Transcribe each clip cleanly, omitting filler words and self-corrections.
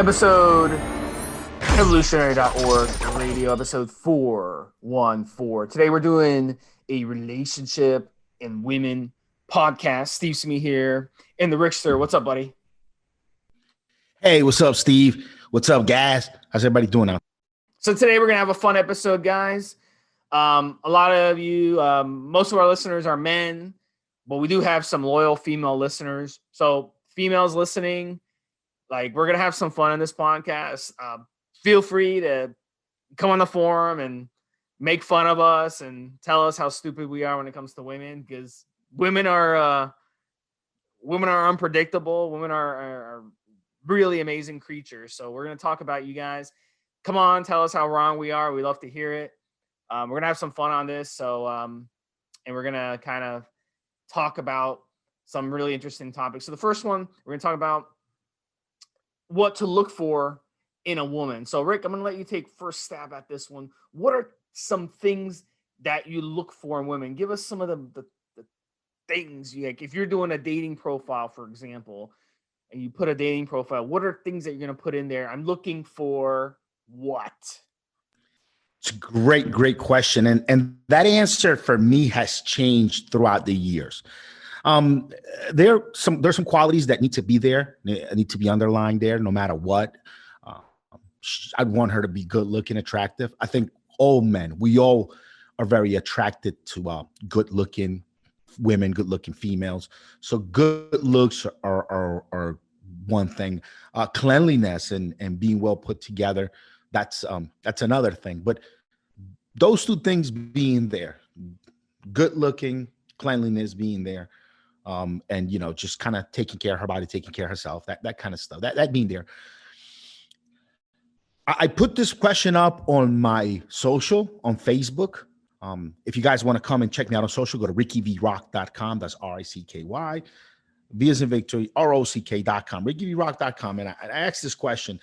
episode, Evolutionary.org Radio episode 414. Today we're doing a relationship and women podcast. Stevesmi here in the Rickster. What's up, buddy? Hey, what's up, Steve? What's up, guys? How's everybody doing now? So today we're going to have a fun episode, guys. A lot of you, most of our listeners are men, but we do have some loyal female listeners. So females listening, like, we're going to have some fun in this podcast. Feel free to come on the forum and make fun of us and tell us how stupid we are when it comes to women, because women are unpredictable. Women are really amazing creatures. So we're going to talk about you guys. Come on, tell us how wrong we are. We love to hear it. We're going to have some fun on this. So, and we're going to kind of talk about some really interesting topics. So the first one, we're going to talk about what to look for in a woman. So Rick, I'm going to let you take first stab at this one. What are some things that you look for in women? Give us some of the things you like. If you're doing a dating profile, for example, and you put a dating profile, what are things that you're going to put in there? I'm looking for what? It's a great question. And that answer for me has changed throughout the years. There's some qualities that need to be there, need to be underlined there, no matter what. I'd want her to be good looking, attractive. I think all men, we all are very attracted to good looking women, good looking females. So good looks are one thing. Cleanliness and being well put together, that's another thing. But those two things being there, good looking, cleanliness being there, and just kind of taking care of her body, taking care of herself, that kind of stuff, that being there. I put this question up on my social on Facebook. If you guys want to come and check me out on social, go to rickyvrock.com. That's RICKY. V as in Victory, ROCK.com, rickyvrock.com. And I asked this question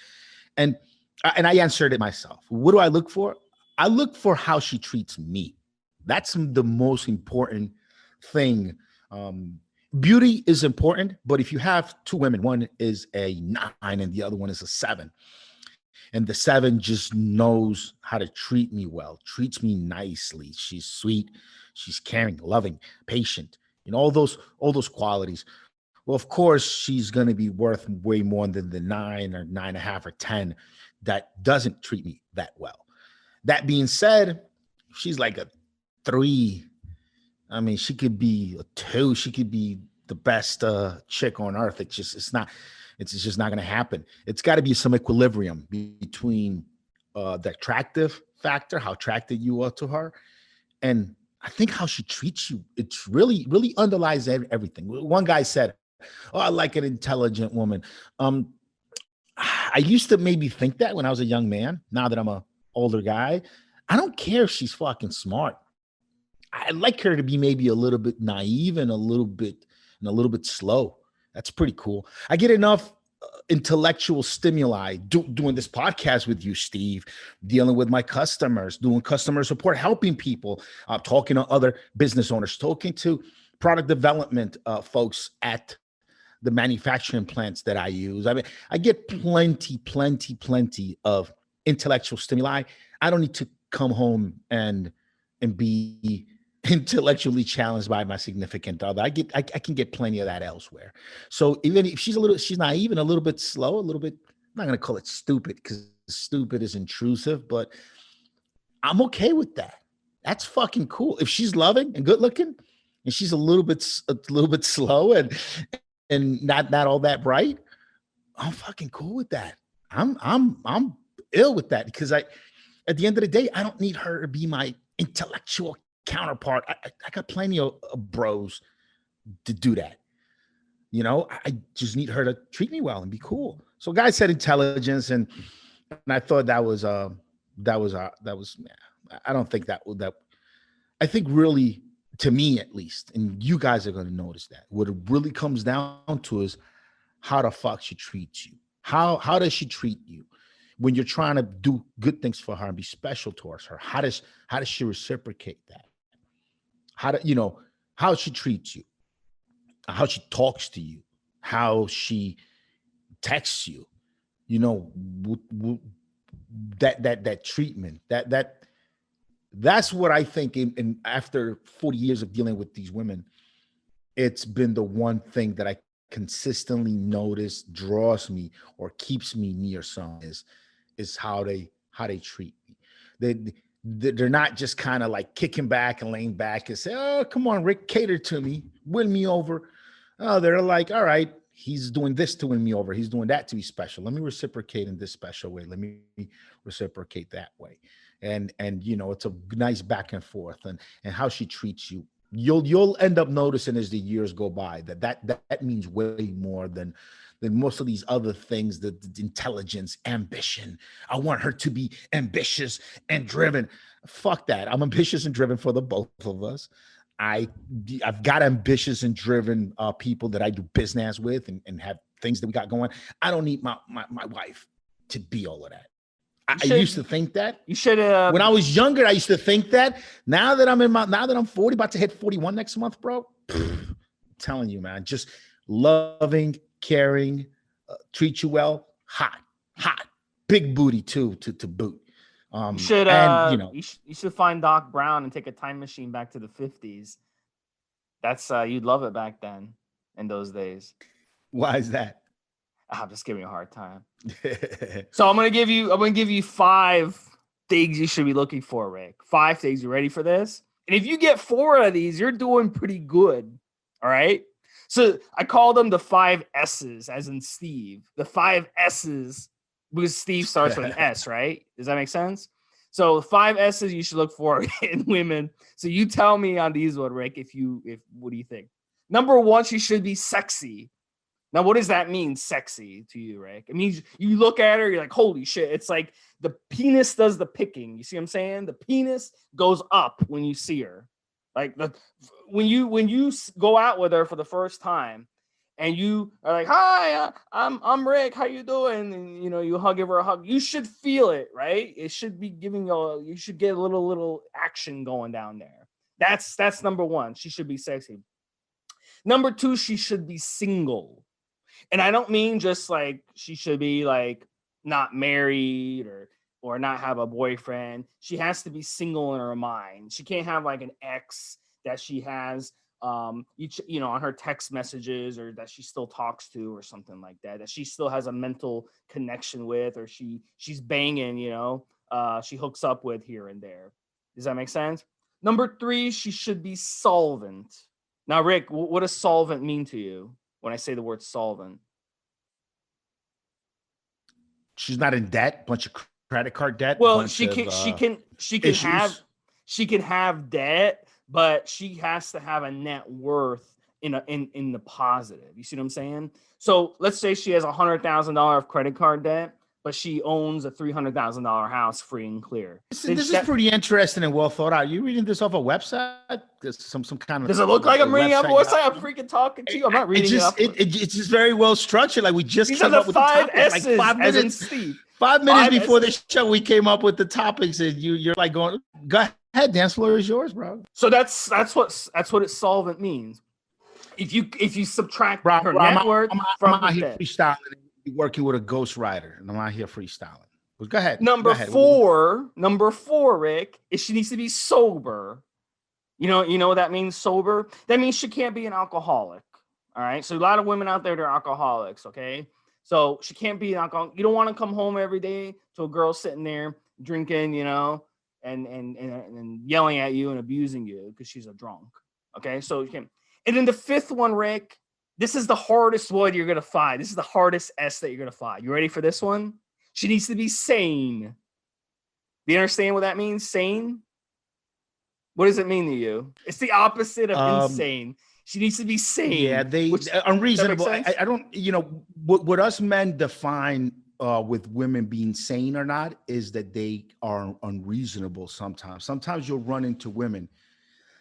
and I answered it myself. What do I look for? I look for how she treats me. That's the most important thing. Beauty is important, but if you have two women, one is a 9 and the other one is a 7. And the 7 just knows how to treat me well, treats me nicely. She's sweet, she's caring, loving, patient, all those qualities. Well, of course, she's going to be worth way more than the 9 or 9.5 or 10 that doesn't treat me that well. That being said, she's like a 3. I mean, she could be a 2. She could be the best chick on earth. It's just not going to happen. It's got to be some equilibrium between the attractive factor, how attracted you are to her, and I think how she treats you. It's really underlies everything. One guy said, "Oh, I like an intelligent woman." I used to maybe think that when I was a young man. Now that I'm a older guy, I don't care if she's fucking smart. I like her to be maybe a little bit naive and a little bit slow. That's pretty cool. I get enough intellectual stimuli doing this podcast with you, Steve, dealing with my customers, doing customer support, helping people, talking to other business owners, talking to product development folks at the manufacturing plants that I use. I mean, I get plenty of intellectual stimuli. I don't need to come home and be intellectually challenged by my significant other. I can get plenty of that elsewhere. So even if she's naive and a little bit slow, I'm not going to call it stupid because stupid is intrusive, but I'm okay with that. That's fucking cool. If she's loving and good looking and she's a little bit slow and not all that bright, I'm fucking cool with that. I'm ill with that because at the end of the day, I don't need her to be my intellectual counterpart. I got plenty of bros to do that. I just need her to treat me well and be cool. So guy said intelligence, and I thought that was I don't think that I think really, to me at least, and you guys are going to notice that what it really comes down to is how the fuck she treats you. How does she treat you when you're trying to do good things for her and be special towards her? How does she reciprocate that? How she treats you, how she talks to you, how she texts you, you know, that treatment, that's what I think in after 40 years of dealing with these women, it's been the one thing that I consistently notice draws me or keeps me near some is how they treat me. They're not just kind of like kicking back and laying back and say, "Oh, come on, Rick, cater to me, win me over." Oh, they're like, "All right, he's doing this to win me over. He's doing that to be special. Let me reciprocate in this special way. Let me reciprocate that way." And you know, it's a nice back and forth, and how she treats you. You'll end up noticing as the years go by that means way more than most of these other things, the intelligence, ambition. I want her to be ambitious and driven. Fuck that. I'm ambitious and driven for the both of us. I've got ambitious and driven people that I do business with and have things that we got going. I don't need my wife to be all of that. I used to think that. You should when I was younger, I used to think that. Now that I'm 40, about to hit 41 next month, bro. I'm telling you, man, just loving, caring, treat you well, hot, big booty too, to boot. You should, and, you know, you should find Doc Brown and take a time machine back to the 50s. That's you'd love it back then in those days. Why is that? I'm just giving you a hard time. So I'm gonna give you 5 things you should be looking for, Rick. 5 things. You ready for this? And if you get 4 of these, you're doing pretty good. All right. So I call them the 5 S's, as in Steve. The 5 S's, because Steve starts with an S, right? Does that make sense? So 5 S's you should look for in women. So you tell me on these one, Rick, if what do you think? Number 1, she should be sexy. Now, what does that mean, sexy, to you, Rick? It means you look at her, you're like, holy shit. It's like the penis does the picking. You see what I'm saying? The penis goes up when you see her. Like when you go out with her for the first time and you are like, hi, I'm Rick. How you doing? And, you know, give her a hug. You should feel it, right? It should be giving you should get a little action going down there. That's number 1. She should be sexy. Number 2, she should be single. And I don't mean just like she should be like not married or not have a boyfriend. She has to be single in her mind. She can't have like an ex that she has, you know, on her text messages, or that she still talks to, or something like that, that she still has a mental connection with, or she's banging, you know, she hooks up with here and there. Does that make sense? Number 3, she should be solvent. Now, Rick, what does solvent mean to you when I say the word solvent? She's not in debt, bunch of credit card debt. Well, she can have debt, but she has to have a net worth in the positive. You see what I'm saying? So let's say she has $100,000 of credit card debt, but she owns a $300,000 house free and clear. This is pretty interesting and well thought out. You reading this off a website? There's some kind of. Does it look like I'm reading off a website? I'm freaking talking to you. I'm not reading it's just very well structured. Like we just These came are up with the topics. Like 5 minutes. Steve. 5 minutes before the show, we came up with the topics, and you're like going, "Go ahead, dance floor is yours, bro." So that's what it's solvent means. If you subtract her net worth from I'm out here freestyling, working with a ghostwriter, and I'm out here freestyling. But go ahead. Number four, Rick, is she needs to be sober. You know what that means, sober? That means she can't be an alcoholic. All right. So a lot of women out there, they're alcoholics. Okay. So she can't be an alcoholic. You don't want to come home every day to a girl sitting there drinking, you know, and yelling at you and abusing you because she's a drunk. Okay. So you can. And then the 5th one, Rick, this is the hardest one you're going to find. This is the hardest S that you're going to find. You ready for this one? She needs to be sane. Do you understand what that means? Sane? What does it mean to you? It's the opposite of insane. She needs to be sane. Yeah, unreasonable. I don't, you know, what us men define with women being sane or not is that they are unreasonable sometimes. Sometimes you'll run into women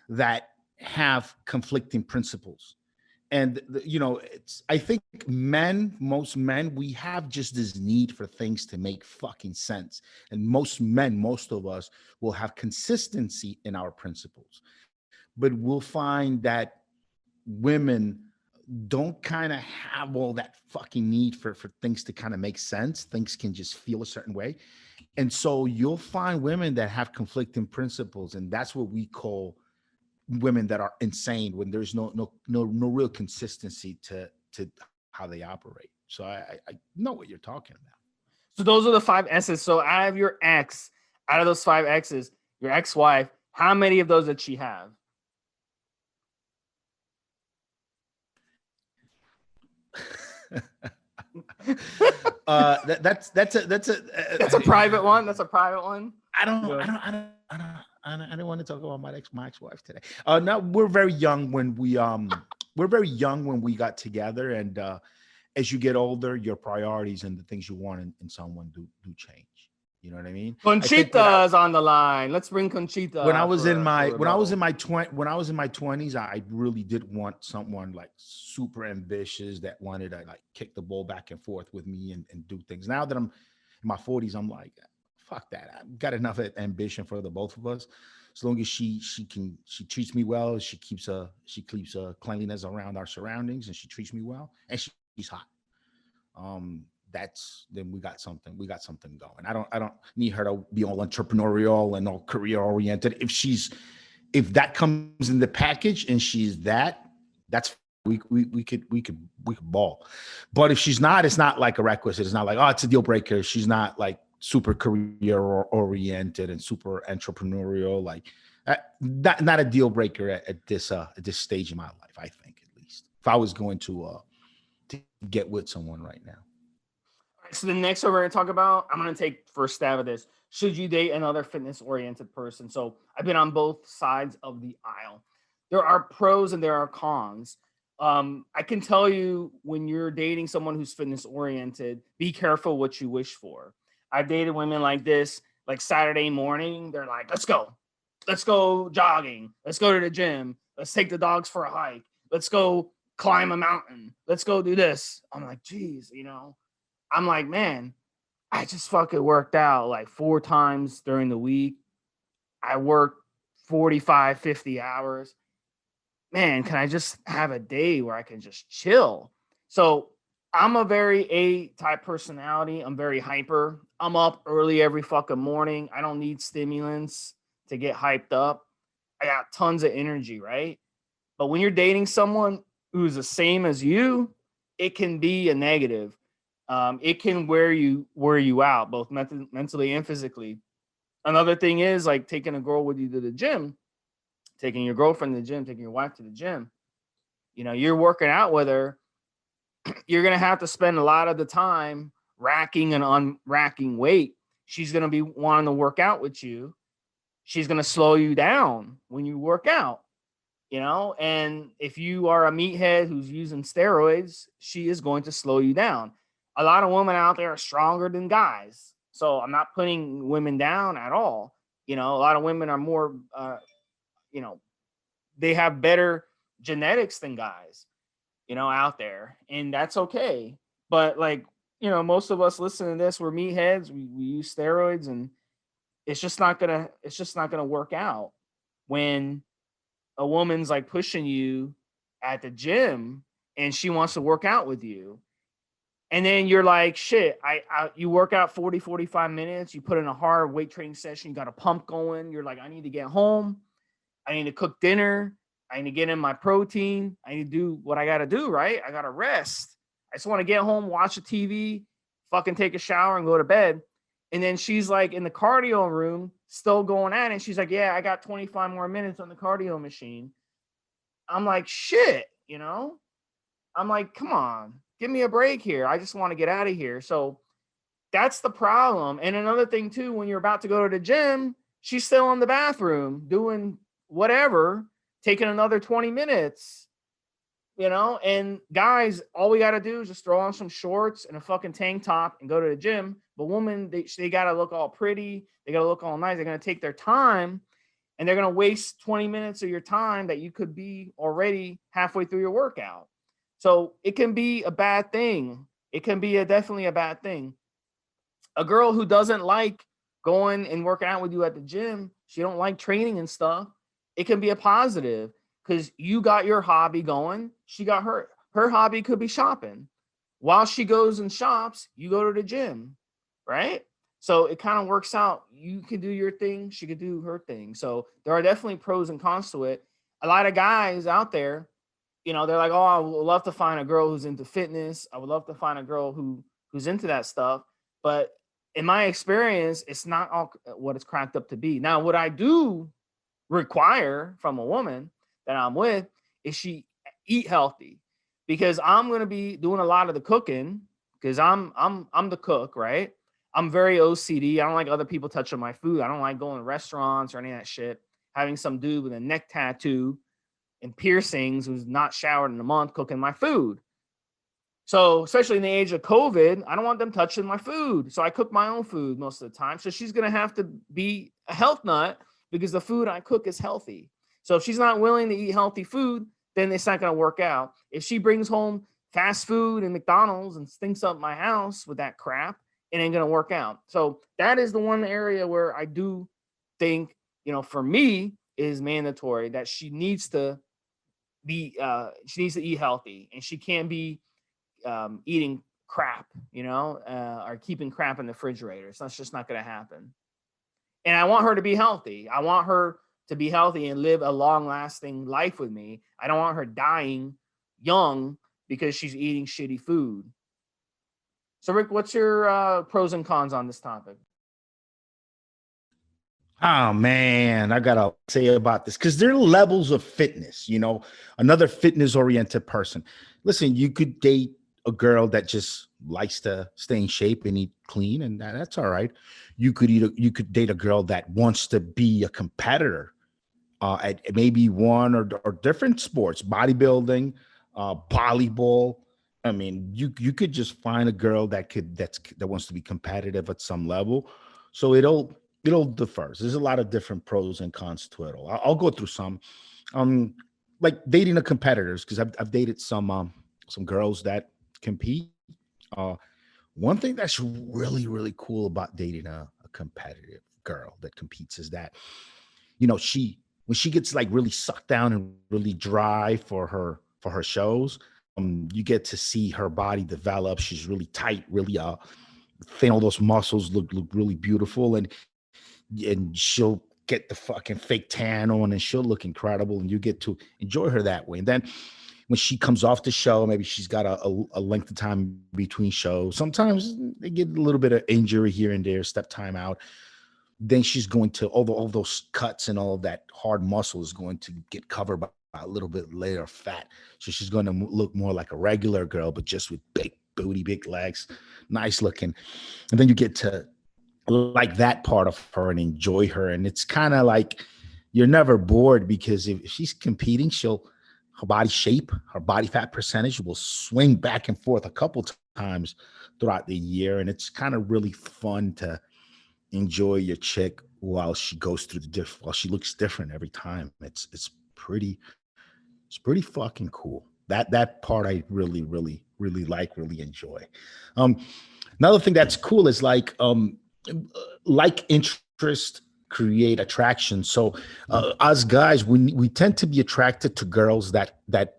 that have conflicting principles. And, you know, I think most men, we have just this need for things to make fucking sense. And most of us will have consistency in our principles. But we'll find that women, don't kind of have all that fucking need for things to kind of make sense. Things can just feel a certain way. And so you'll find women that have conflicting principles, and that's what we call women that are insane, when there's no real consistency to how they operate. So I know what you're talking about. So those are the 5 S's. So out of your ex, out of those 5 X's, your ex-wife, how many of those did she have? That's That's a private one. That's a private one. I don't want to talk about my ex-wife today. No, we're very young when we got together, and as you get older, your priorities and the things you want in someone do change. You know what I mean? Conchita's on the line. Let's bring Conchita. When I was in my 20s, I really did want someone like super ambitious that wanted to like kick the ball back and forth with me and do things. Now that I'm in my 40s, I'm like, fuck that. I've got enough ambition for the both of us. As long as she treats me well, she keeps cleanliness around our surroundings, and she treats me well, and she's hot. Then we got something going. I don't need her to be all entrepreneurial and all career oriented. If that comes in the package and she's that's we could ball. But if she's not, it's not like a requisite. It's not like, oh, it's a deal breaker. She's not like super career oriented and super entrepreneurial. Like not a deal breaker at this stage in my life, I think, at least. If I was going to get with someone right now. So the next one we're going to talk about, I'm going to take first stab at this. Should you date another fitness-oriented person? So I've been on both sides of the aisle. There are pros and there are cons. I can tell you, when you're dating someone who's fitness-oriented, be careful what you wish for. I've dated women like this, like Saturday morning, they're like, let's go jogging. Let's go to the gym. Let's take the dogs for a hike. Let's go climb a mountain. Let's go do this. I'm like, geez, I'm like, man, I just fucking worked out like 4 times during the week. I work 45, 50 hours. Man, can I just have a day where I can just chill? So I'm a very A-type personality. I'm very hyper. I'm up early every fucking morning. I don't need stimulants to get hyped up. I got tons of energy, right? But when you're dating someone who's the same as you, it can be a negative. It can wear you out, both mentally and physically. Another thing is like taking a girl with you to the gym, taking your girlfriend to the gym, taking your wife to the gym. You're working out with her. You're going to have to spend a lot of the time racking and unracking weight. She's going to be wanting to work out with you. She's going to slow you down when you work out, and if you are a meathead who's using steroids, she is going to slow you down. A lot of women out there are stronger than guys. So I'm not putting women down at all. A lot of women are more, they have better genetics than guys, out there. And that's okay. But most of us listening to this, we're meatheads. We use steroids, and it's just not gonna work out when a woman's like pushing you at the gym and she wants to work out with you. And then you're like, shit, you work out 40, 45 minutes. You put in a hard weight training session. You got a pump going. You're like, I need to get home. I need to cook dinner. I need to get in my protein. I need to do what I got to do, right? I got to rest. I just want to get home, watch the TV, fucking take a shower and go to bed. And then she's like in the cardio room, still going at it. And she's like, yeah, I got 25 more minutes on the cardio machine. I'm like, shit, I'm like, come on. Give me a break here. I just want to get out of here. So that's the problem. And another thing too, when you're about to go to the gym, she's still in the bathroom doing whatever, taking another 20 minutes, and guys, all we got to do is just throw on some shorts and a fucking tank top and go to the gym. But women, they got to look all pretty. They got to look all nice. They're going to take their time, and they're going to waste 20 minutes of your time that you could be already halfway through your workout. So it can be a bad thing. It can be definitely a bad thing. A girl who doesn't like going and working out with you at the gym, she don't like training and stuff, it can be a positive because you got your hobby going. She got her her hobby could be shopping. While she goes and shops, you go to the gym, right? So it kind of works out. You can do your thing, she could do her thing. So there are definitely pros and cons to it. A lot of guys out there, they're like, oh, I would love to find a girl who's into fitness. I would love to find a girl who's into that stuff. But in my experience, it's not all what it's cracked up to be. Now, what I do require from a woman that I'm with is she eat healthy, because I'm going to be doing a lot of the cooking, because I'm the cook, right? I'm very OCD. I don't like other people touching my food. I don't like going to restaurants or any of that shit. Having some dude with a neck tattoo and piercings who's not showered in a month cooking my food. So especially in the age of COVID, I don't want them touching my food. So I cook my own food most of the time. So she's going to have to be a health nut, because the food I cook is healthy. So if she's not willing to eat healthy food, then it's not going to work out. If she brings home fast food and McDonald's and stinks up my house with that crap, it ain't going to work out. So that is the one area where I do think, for me, is mandatory, that she needs to eat healthy, and she can't be eating crap, or keeping crap in the refrigerator. So that's just not going to happen. And I want her to be healthy. I want her to be healthy and live a long lasting life with me. I don't want her dying young because she's eating shitty food. So Rick, what's your pros and cons on this topic? Oh man, I gotta say about this, because there are levels of fitness, another fitness oriented person. Listen, you could date a girl that just likes to stay in shape and eat clean, and that's all right. You could date a girl that wants to be a competitor at maybe one or different sports, bodybuilding, volleyball. I mean, you could just find a girl that wants to be competitive at some level. So it'll differ. There's a lot of different pros and cons to it all. I'll go through some, like dating the competitors, because I've dated some girls that compete. One thing that's really, really cool about dating a competitive girl that competes is that, when she gets like really sucked down and really dry for her shows, you get to see her body develop. She's really tight, really thin. All those muscles look really beautiful, and she'll get the fucking fake tan on, and she'll look incredible, and you get to enjoy her that way. And then when she comes off the show, maybe she's got a length of time between shows. Sometimes they get a little bit of injury here and there, step time out. Then she's going to, all those cuts and all of that hard muscle is going to get covered by a little bit layer of fat. So she's going to look more like a regular girl, but just with big booty, big legs, nice looking. And then you get to like that part of her and enjoy her. And it's kind of like you're never bored, because if she's competing, her body shape, her body fat percentage will swing back and forth a couple times throughout the year. And it's kind of really fun to enjoy your chick while she goes through while she looks different every time. It's pretty fucking cool. That part I really, really, really enjoy. Another thing that's cool is like interest create attraction. So us guys, we tend to be attracted to girls that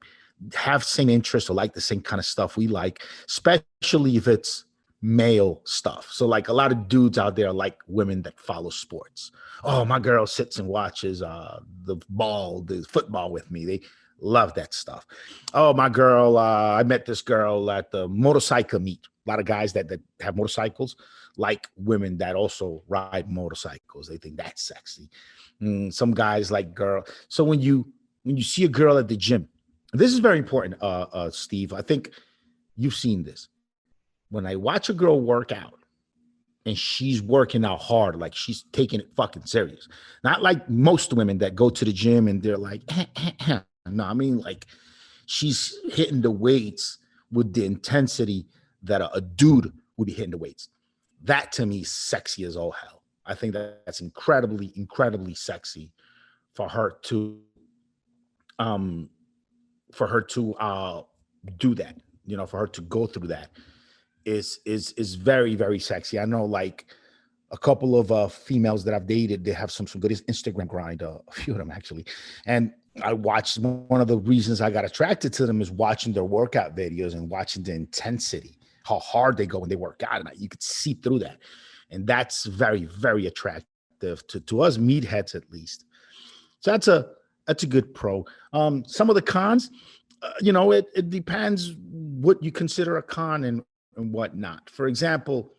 have same interests or like the same kind of stuff we like, especially if it's male stuff. So like a lot of dudes out there like women that follow sports. Oh, my girl sits and watches the football with me. They love that stuff. Oh, my girl, I met this girl at the motorcycle meet. A lot of guys that have motorcycles like women that also ride motorcycles. They think that's sexy. Some guys like girl. So when you see a girl at the gym, this is very important, Steve. I think you've seen this. When I watch a girl work out and she's working out hard, like she's taking it fucking serious. Not like most women that go to the gym and they're like, no, I mean like she's hitting the weights with the intensity that a dude would be hitting the weights. That to me is sexy as all hell. I think that's incredibly, incredibly sexy for her to do that, for her to go through that is very, very sexy. I know like a couple of females that I've dated, they have some good Instagram grind, a few of them actually. And I watched, one of the reasons I got attracted to them is watching their workout videos and watching the intensity, how hard they go when they work out. And you could see through that. And that's very, very attractive to us meatheads, at least. So that's a good pro. Some of the cons, it depends what you consider a con and what not. For example,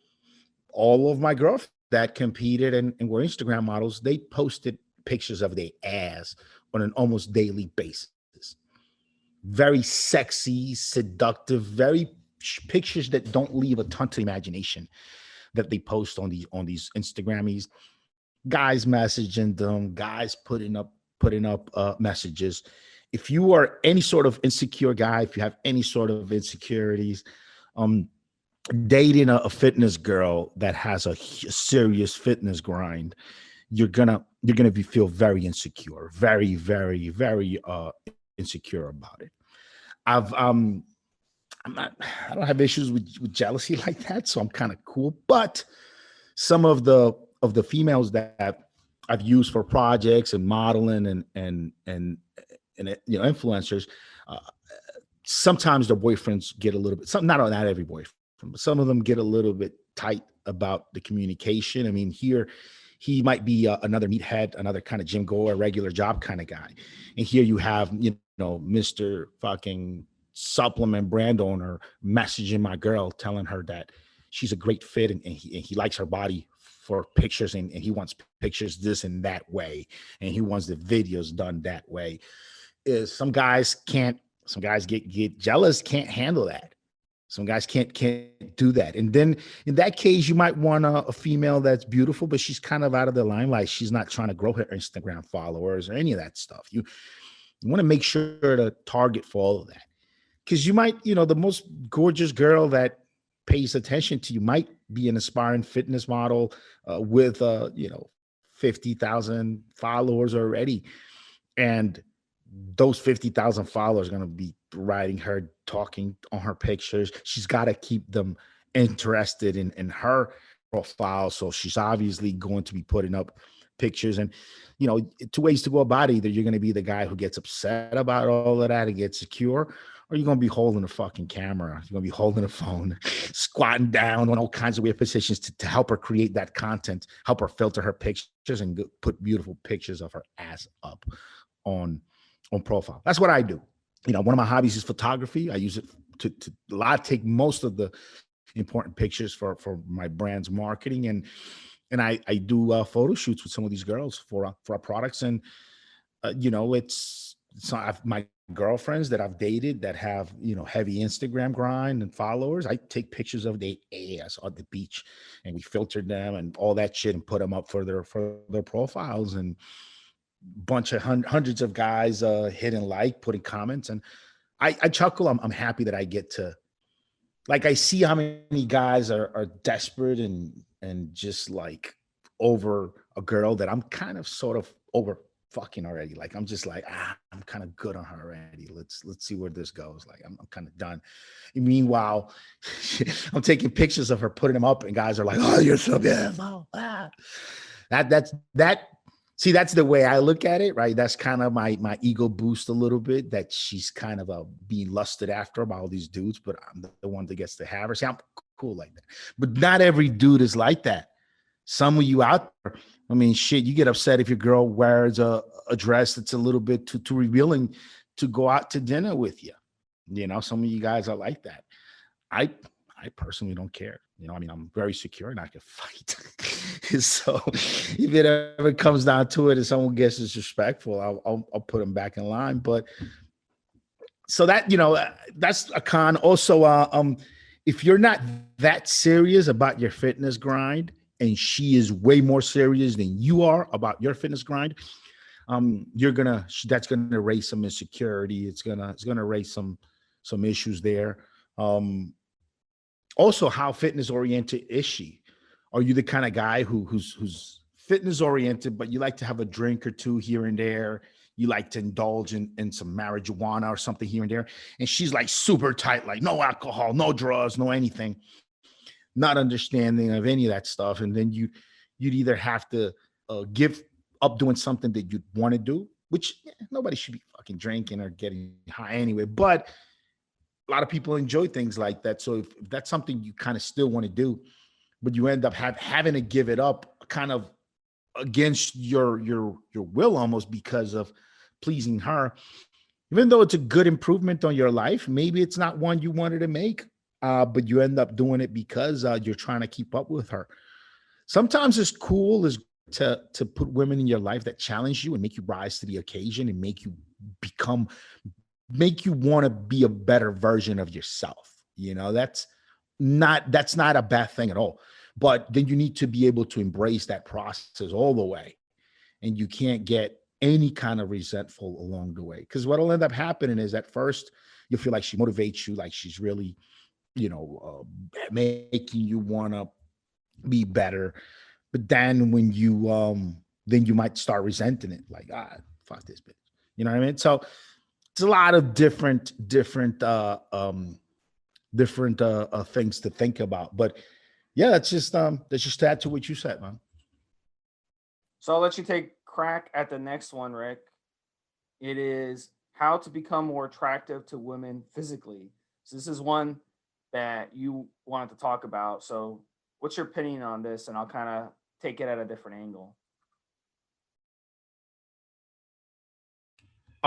all of my girlfriends that competed and were Instagram models, they posted pictures of their ass on an almost daily basis. Very sexy, seductive, very pictures that don't leave a ton to imagination that they post on these Instagrammies. Guys messaging them, guys putting up messages. If you are any sort of insecure guy, if you have any sort of insecurities, dating a fitness girl that has a serious fitness grind, you're gonna feel very insecure, very, very, very insecure about it. I don't have issues with jealousy like that, so I'm kind of cool. But some of the females that I've used for projects and modeling and influencers, sometimes their boyfriends get a little bit, not every boyfriend, but some of them get a little bit tight about the communication. I mean, here he might be another meathead, another kind of gym goer, regular job kind of guy. And here you have, Mr. fucking supplement brand owner messaging my girl, telling her that she's a great fit and he likes her body for pictures and he wants pictures this and that way. And he wants the videos done that way. Some guys get jealous, can't handle that. Some guys can't do that. And then in that case, you might want a female that's beautiful, but she's kind of out of the limelight. She's not trying to grow her Instagram followers or any of that stuff. You want to make sure to target for all of that. Because you might, the most gorgeous girl that pays attention to you might be an aspiring fitness model with 50,000 followers already. And those 50,000 followers are going to be writing her, talking on her pictures. She's got to keep them interested in her profile. So she's obviously going to be putting up pictures. And, two ways to go about it. Either you're going to be the guy who gets upset about all of that and gets secure, or you're going to be holding a fucking camera. You're going to be holding a phone, squatting down on all kinds of weird positions to help her create that content, help her filter her pictures and put beautiful pictures of her ass up on profile. That's what I do. One of my hobbies is photography. I use it to take most of the important pictures for my brand's marketing. And I do photo shoots with some of these girls for our products. And, my girlfriends that I've dated that have, heavy Instagram grind and followers, I take pictures of their ass on the beach and we filter them and all that shit and put them up for their profiles. And bunch of hundreds of guys hitting putting comments, and I chuckle. I'm happy that I get to, I see how many guys are desperate and just over a girl that I'm kind of sort of over fucking already. I'm just I'm kind of good on her already. Let's see where this goes. I'm kind of done. And meanwhile, I'm taking pictures of her, putting them up, and guys are like, "Oh, you're so beautiful." See, that's the way I look at it, right? That's kind of my ego boost a little bit, that she's kind of being lusted after by all these dudes, but I'm the one that gets to have her. See, I'm cool like that. But not every dude is like that. Some of you out there, I mean, shit, you get upset if your girl wears a dress that's a little bit too revealing to go out to dinner with you. Some of you guys are like that. I personally don't care. I'm very secure and I can fight. So if it ever comes down to it and someone gets disrespectful, I'll put them back in line. But so that, that's a con. Also, if you're not that serious about your fitness grind and she is way more serious than you are about your fitness grind, that's gonna raise some insecurity. It's gonna raise some issues there. Also, how fitness oriented is she? Are you the kind of guy who's fitness oriented, but you like to have a drink or two here and there? You like to indulge in some marijuana or something here and there. And she's super tight, no alcohol, no drugs, no anything, not understanding of any of that stuff. And then you'd either have to give up doing something that you'd want to do, which nobody should be fucking drinking or getting high anyway. But a lot of people enjoy things like that. So if that's something you kind of still want to do, but you end up having to give it up kind of against your will almost because of pleasing her, even though it's a good improvement on your life, maybe it's not one you wanted to make, but you end up doing it because you're trying to keep up with her. Sometimes it's cool is to put women in your life that challenge you and make you rise to the occasion and make you want to be a better version of yourself. That's not a bad thing at all. But then you need to be able to embrace that process all the way. And you can't get any kind of resentful along the way. Because what'll end up happening is at first you'll feel like she motivates you, like she's really, making you want to be better. But then when then you might start resenting it, like, fuck this bitch. You know what I mean? So it's a lot of different things to think about. But yeah, that's just to add to what you said, man. So I'll let you take crack at the next one, Rick. It is how to become more attractive to women physically. So this is one that you wanted to talk about. So what's your opinion on this? And I'll kind of take it at a different angle.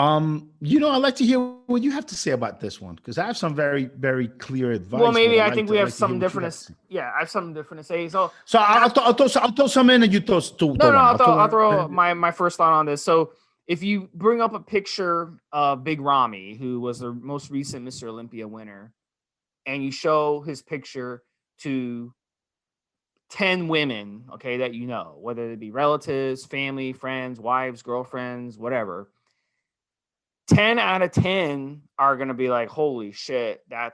I'd like to hear what you have to say about this one, because I have some very, very clear advice. Well, maybe I think we have something different. Yeah, I have something different to say. So I'll throw some in, and you throw two. No, I'll throw my first thought on this. So if you bring up a picture of Big Ramy, who was the most recent Mr. Olympia winner, and you show his picture to 10 women, okay, that whether it be relatives, family, friends, wives, girlfriends, whatever, 10 out of 10 are going to be like, holy shit, I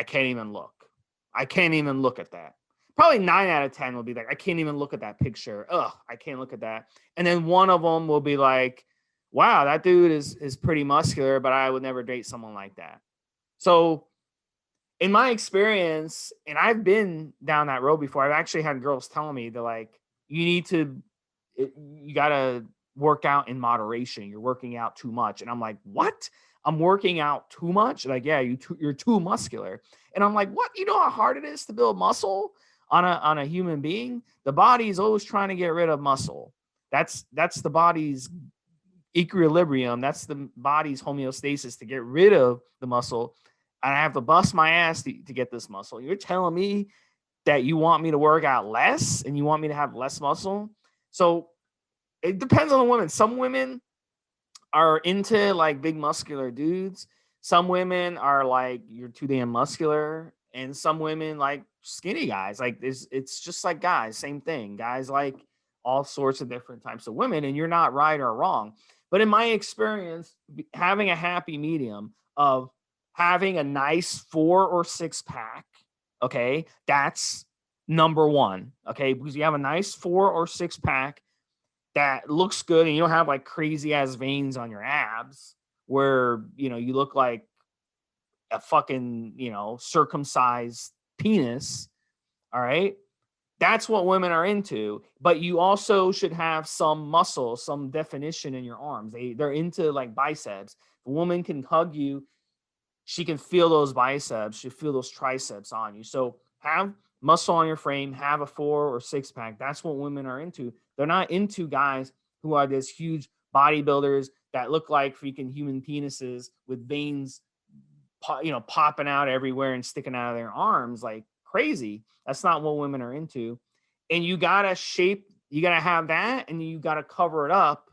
can't even look. I can't even look at that. Probably 9 out of 10 will be like, I can't even look at that picture. Ugh, I can't look at that. And then one of them will be like, wow, that dude is pretty muscular, but I would never date someone like that. So in my experience, and I've been down that road before, I've actually had girls telling me that, like, you got to work out in moderation. You're working out too much. And I'm like, what? I'm working out too much? Like, yeah, you're too muscular. And I'm like, what? You know how hard it is to build muscle on a human being? The body is always trying to get rid of muscle. That's the body's equilibrium. That's the body's homeostasis, to get rid of the muscle. And I have to bust my ass to get this muscle. You're telling me that you want me to work out less and you want me to have less muscle? So it depends on the woman. Some women are into like big muscular dudes. Some women are like, you're too damn muscular. And some women like skinny guys. Like it's just like guys, same thing. Guys like all sorts of different types of women, and you're not right or wrong. But in my experience, having a happy medium of having a nice 4 or 6 pack, okay, that's number one, okay, because you have a nice 4 or 6 pack that looks good, and you don't have like crazy ass veins on your abs where, you look like a fucking, circumcised penis. All right. That's what women are into. But you also should have some muscle, some definition in your arms. They're into like biceps. If a woman can hug you, she can feel those biceps. She feel those triceps on you. So have muscle on your frame, have a 4 or 6 pack. That's what women are into. They're not into guys who are this huge bodybuilders that look like freaking human penises with veins, popping out everywhere and sticking out of their arms like crazy. That's not what women are into. And you gotta have that, and you gotta cover it up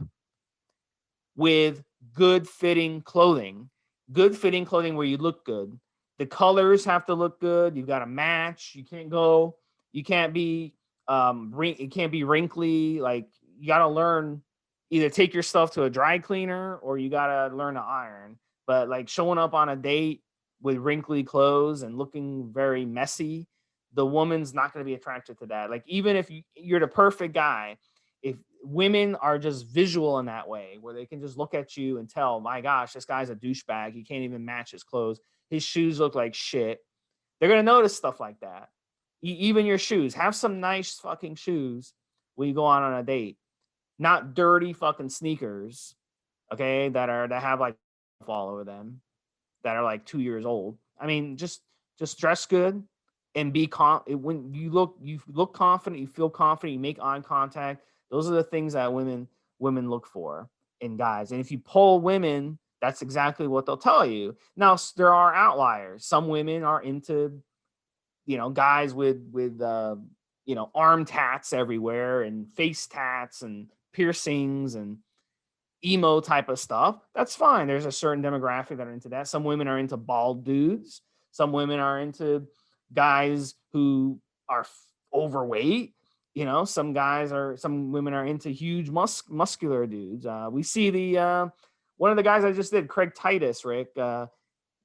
with good fitting clothing. Good fitting clothing where you look good. The colors have to look good. You've got to match. You can't be it can't be wrinkly. Like, you got to learn, either take your stuff to a dry cleaner or you got to learn to iron. But like showing up on a date with wrinkly clothes and looking very messy, the woman's not going to be attracted to that. Like, even if you're the perfect guy, if women are just visual in that way, where they can just look at you and tell, my gosh, this guy's a douchebag. He can't even match his clothes. His shoes look like shit. They're going to notice stuff like that. Even your shoes. Have some nice fucking shoes when you go on a date. not dirty fucking sneakers, okay, that have like all over them, that are like 2 years old. I mean, just dress good and be when you look confident, you feel confident, you make eye contact. Those are the things that women look for in guys. And if you poll women, that's exactly what they'll tell you. Now, there are outliers. Some women are into, guys with arm tats everywhere and face tats and piercings and emo type of stuff. That's fine. There's a certain demographic that are into that. Some women are into bald dudes. Some women are into guys who are overweight. Some women are into huge muscular dudes. We see the one of the guys I just did, Craig Titus, Rick.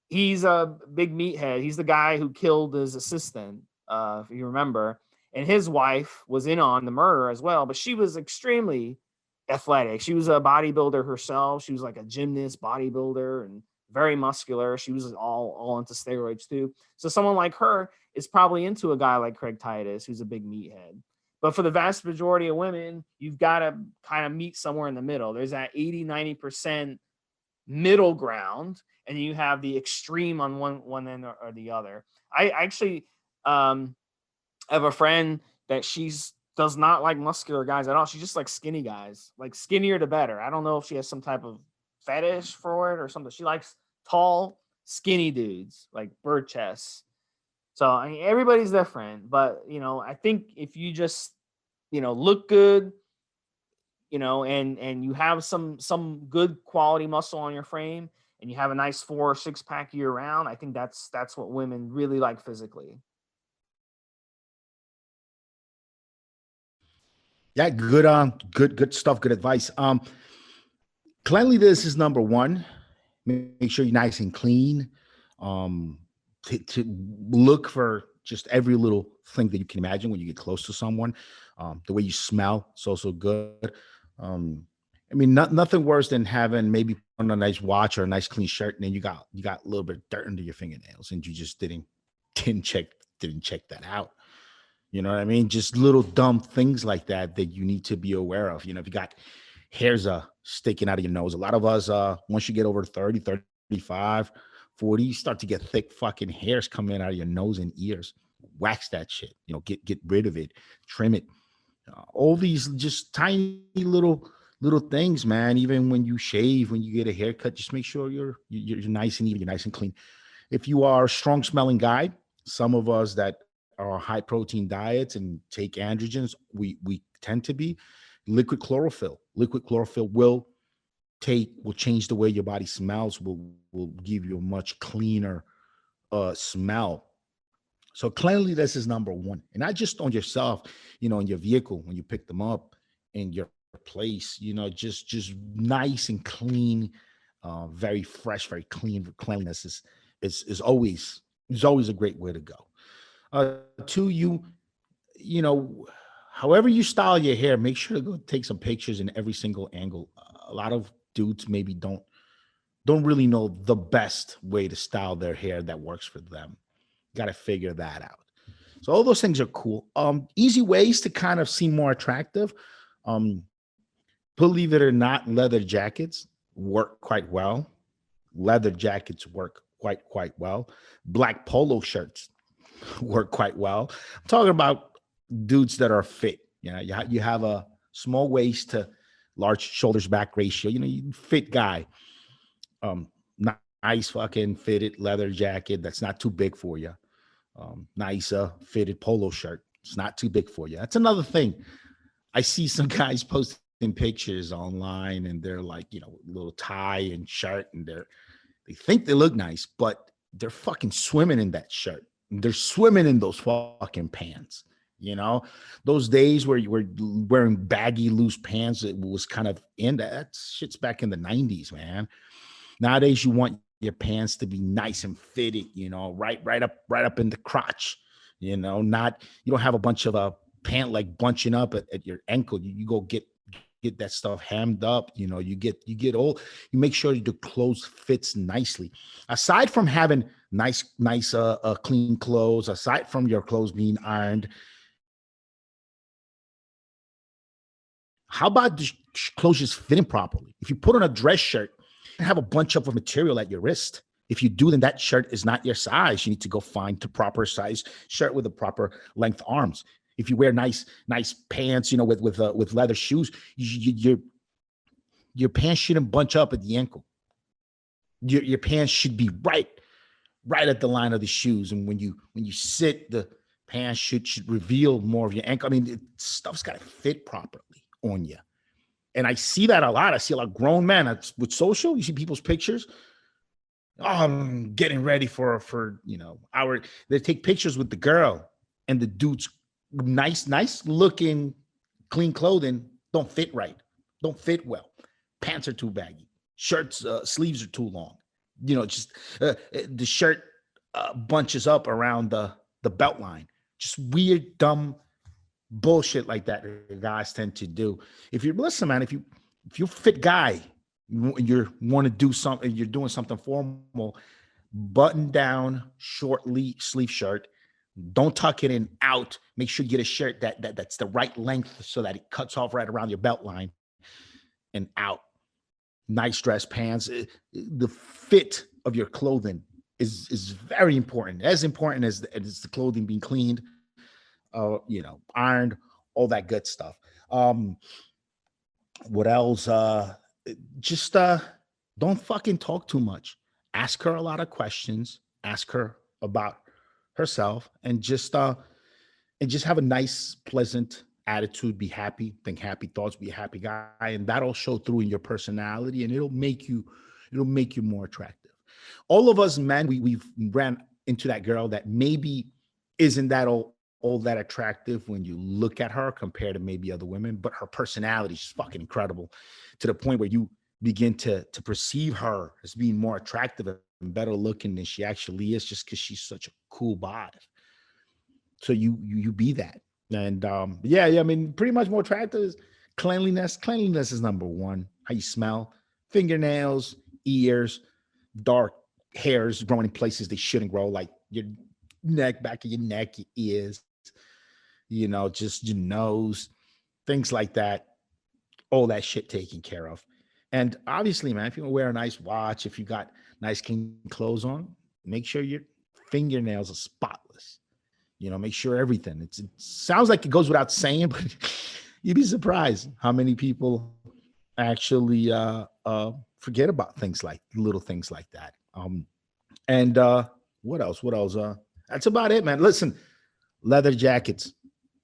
He's a big meathead. He's the guy who killed his assistant, if you remember. And his wife was in on the murder as well, but she was extremely athletic. She was a bodybuilder herself. She was like a gymnast bodybuilder and very muscular. She was all into steroids too. So someone like her is probably into a guy like Craig Titus, who's a big meathead. But for the vast majority of women, you've got to kind of meet somewhere in the middle. There's that 80-90% middle ground, and you have the extreme on one end or the other. I actually have a friend that does not like muscular guys at all. She just likes skinny guys, like skinnier the better. I don't know if she has some type of fetish for it or something. She likes tall, skinny dudes, like bird chests. So I mean, everybody's different, but I think if you just look good, and you have some good quality muscle on your frame, and you have a nice 4 or 6 pack year round, I think that's what women really like physically. Yeah, good stuff, good advice. Cleanliness is number one. Make sure you're nice and clean. To look for just every little thing that you can imagine when you get close to someone. The way you smell is also good. I mean, nothing worse than having maybe on a nice watch or a nice clean shirt, and then you got a little bit of dirt under your fingernails, and you just didn't check that out. You know what I mean? Just little dumb things like that you need to be aware of. If you got hairs sticking out of your nose, a lot of us, once you get over 30, 35, 40, you start to get thick fucking hairs coming out of your nose and ears. Wax that shit. Get rid of it, trim it. All these just tiny little things, man. Even when you shave, when you get a haircut, just make sure you're nice and even, you're nice and clean. If you are a strong smelling guy, some of us that are high protein diets and take androgens, we tend to be liquid chlorophyll. Liquid chlorophyll will change the way your body smells, will give you a much cleaner smell. So cleanliness is number one, and not just on yourself, in your vehicle when you pick them up, in your place, just nice and clean, very fresh, very clean. Cleanliness is always a great way to go. Two, however you style your hair, make sure to go take some pictures in every single angle. A lot of dudes maybe don't really know the best way to style their hair that works for them. Got to figure that out. So all those things are cool. Easy ways to kind of seem more attractive. Believe it or not, leather jackets work quite well. Leather jackets work quite well. Black polo shirts work quite well. I'm talking about dudes that are fit. You have a small waist to large shoulders back ratio. You fit guy. Nice fucking fitted leather jacket that's not too big for you. Nice fitted polo shirt. It's not too big for you. That's another thing. I see some guys posting pictures online, and they're like, little tie and shirt, and they think they look nice, but they're fucking swimming in that shirt. They're swimming in those fucking pants. Those days where you were wearing baggy, loose pants, it was kind of in that shit's back in the 90s, man. Nowadays, you want your pants to be nice and fitted, right up in the crotch, you don't have a bunch of pant like bunching up at your ankle. You go get that stuff hemmed up, you get old. You make sure the clothes fits nicely. Aside from having nice clean clothes, aside from your clothes being ironed, How about the clothes just fitting properly? If you put on a dress shirt and have a bunch of material at your wrist, if you do, then that shirt is not your size. You need to go find the proper size shirt with the proper length arms. If you wear nice pants, with leather shoes, your pants shouldn't bunch up at the ankle. Your pants should be right at the line of the shoes. And when you sit, the pants should reveal more of your ankle. I mean, stuff's got to fit properly on you. And I see that a lot. I see a lot of grown men with social. You see people's pictures. Oh, I'm getting ready for they take pictures with the girl, and the dude's nice looking, clean clothing don't fit right, don't fit well. Pants are too baggy. Shirts, sleeves are too long. The shirt bunches up around the belt line. Just weird, dumb bullshit like that guys tend to do. If you're a fit guy, you want to do something, you're doing something formal, button down, short sleeve shirt. Don't tuck it in out. Make sure you get a shirt that's the right length so that it cuts off right around your belt line and out. Nice dress pants. The fit of your clothing is very important. As important as the clothing being cleaned, ironed, all that good stuff. What else? Just don't fucking talk too much. Ask her a lot of questions. Ask her about herself, and just have a nice, pleasant attitude. Be happy, think happy thoughts, be a happy guy, and that'll show through in your personality, and it'll make you more attractive. All of us men, we've ran into that girl that maybe isn't that all that attractive when you look at her compared to maybe other women, but her personality is fucking incredible, to the point where you begin to perceive her as being more attractive and better looking than she actually is, just because she's such a cool body. So you be that. And I mean, pretty much more attractive is cleanliness. Cleanliness is number one. How you smell, fingernails, ears, dark hairs growing in places they shouldn't grow, like your neck, back of your neck, your ears, just your nose, things like that. All that shit taken care of. And obviously, man, if you wear a nice watch, if you got nice clean clothes on, make sure your fingernails are spotless. Make sure everything. It sounds like it goes without saying, but you'd be surprised how many people actually forget about little things like that. What else? That's about it, man. Listen, leather jackets,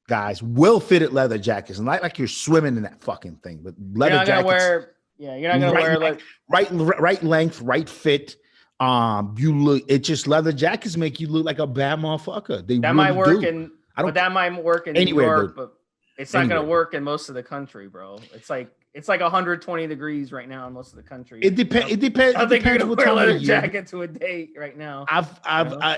guys, well-fitted leather jackets, and not like you're swimming in that fucking thing, but leather jackets. You're not gonna wear like right length, right fit. Leather jackets make you look like a bad motherfucker. That really might work do. That might work in New York, but it's not gonna work in most of the country, bro. It's like 120 degrees right now in most of the country. It depends. It depends. I think you're gonna wear a leather jacket to a date right now.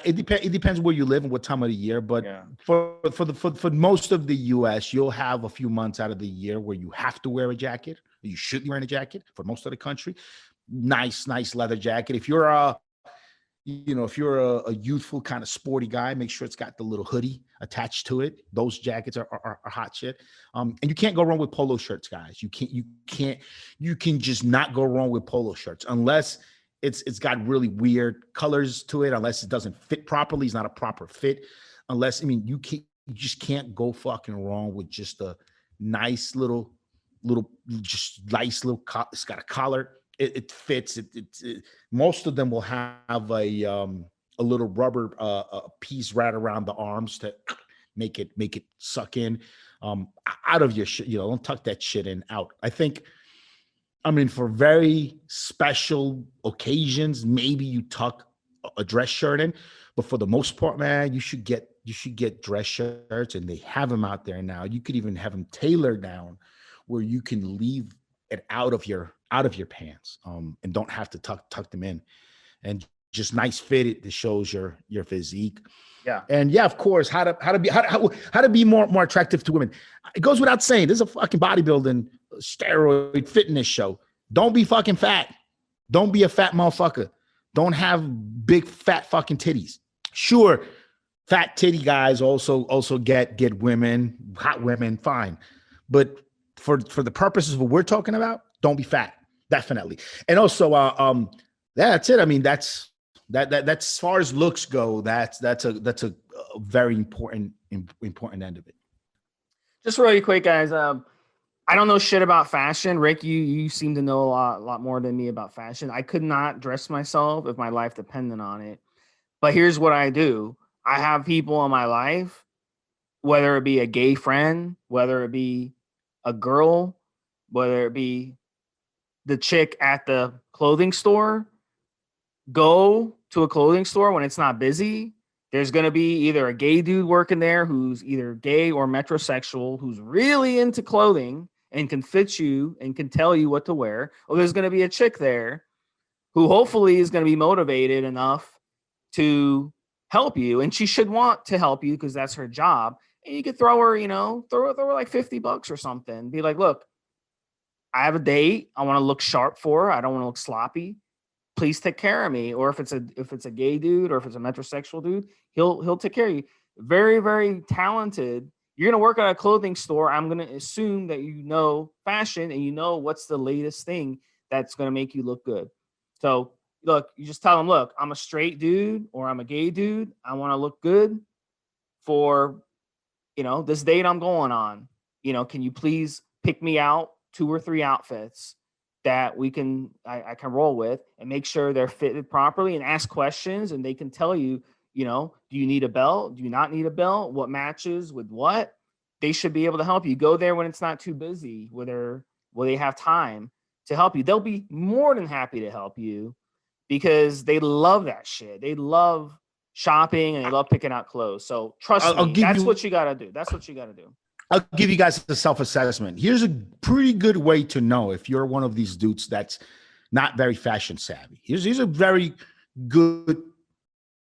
It depends where you live and what time of the year. But for most of the U.S., you'll have a few months out of the year where you have to wear a jacket. You should be wearing a jacket. For most of the country, nice leather jacket. If you're a youthful kind of sporty guy, make sure it's got the little hoodie attached to it. Those jackets are hot shit. And you can't go wrong with polo shirts, guys. You can just not go wrong with polo shirts unless it's got really weird colors to it, unless it doesn't fit properly. It's not a proper fit. You just can't go fucking wrong with just a nice little it's got a collar. It fits. Most of them will have a little rubber piece right around the arms to make it suck in out of your shit. Don't tuck that shit in out. For very special occasions, maybe you tuck a dress shirt in, but for the most part, man, you should get dress shirts, and they have them out there now. You could even have them tailored down where you can leave it out of your pants, and don't have to tuck them in, and just nice fitted that shows your physique. Yeah. And of course, how to be more attractive to women. It goes without saying, this is a fucking bodybuilding steroid fitness show. Don't be fucking fat. Don't be a fat motherfucker. Don't have big fat fucking titties. Sure, fat titty guys also get women, hot women, fine. But for the purposes of what we're talking about, don't be fat. Definitely. And also, that's it. I mean, that's as far as looks go, that's a very important end of it. Just really quick, guys. I don't know shit about fashion. Rick, you seem to know a lot more than me about fashion. I could not dress myself if my life depended on it. But here's what I do. I have people in my life, whether it be a gay friend, whether it be a girl, whether it be the chick at the clothing store, go to a clothing store when it's not busy. There's going to be either a gay dude working there who's either gay or metrosexual, who's really into clothing and can fit you and can tell you what to wear. Or there's going to be a chick there who hopefully is going to be motivated enough to help you. And she should want to help you because that's her job. And you could throw her, throw her like $50 or something. Be like, look, I have a date. I want to look sharp for her. I don't want to look sloppy. Please take care of me. Or if it's a gay dude or if it's a metrosexual dude, he'll take care of you. Very, very talented. You're going to work at a clothing store. I'm going to assume that you know fashion and you know what's the latest thing that's going to make you look good. So look, you just tell them, look, I'm a straight dude or I'm a gay dude. I want to look good for, this date I'm going on. Can you please pick me out 2 or 3 outfits that I can roll with and make sure they're fitted properly and ask questions and they can tell you, do you need a belt? Do you not need a belt? What matches with what? They should be able to help you. Go there when it's not too busy, where they have time to help you. They'll be more than happy to help you because they love that shit. They love shopping and they love picking out clothes. So trust me, that's what you got to do. That's what you got to do. I'll give you guys a self-assessment. Here's a pretty good way to know if you're one of these dudes that's not very fashion savvy. Here's a very good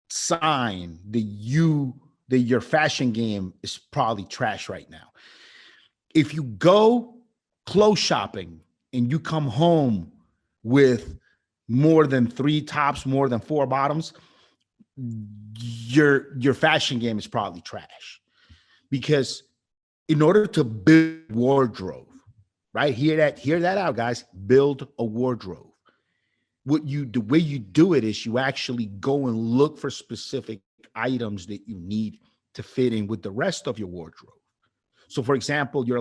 sign that your fashion game is probably trash right now. If you go clothes shopping and you come home with more than 3 tops, more than 4 bottoms, your fashion game is probably trash. Because in order to build wardrobe, right? Hear that out, guys. Build a wardrobe. The way you do it is you actually go and look for specific items that you need to fit in with the rest of your wardrobe. So, for example, you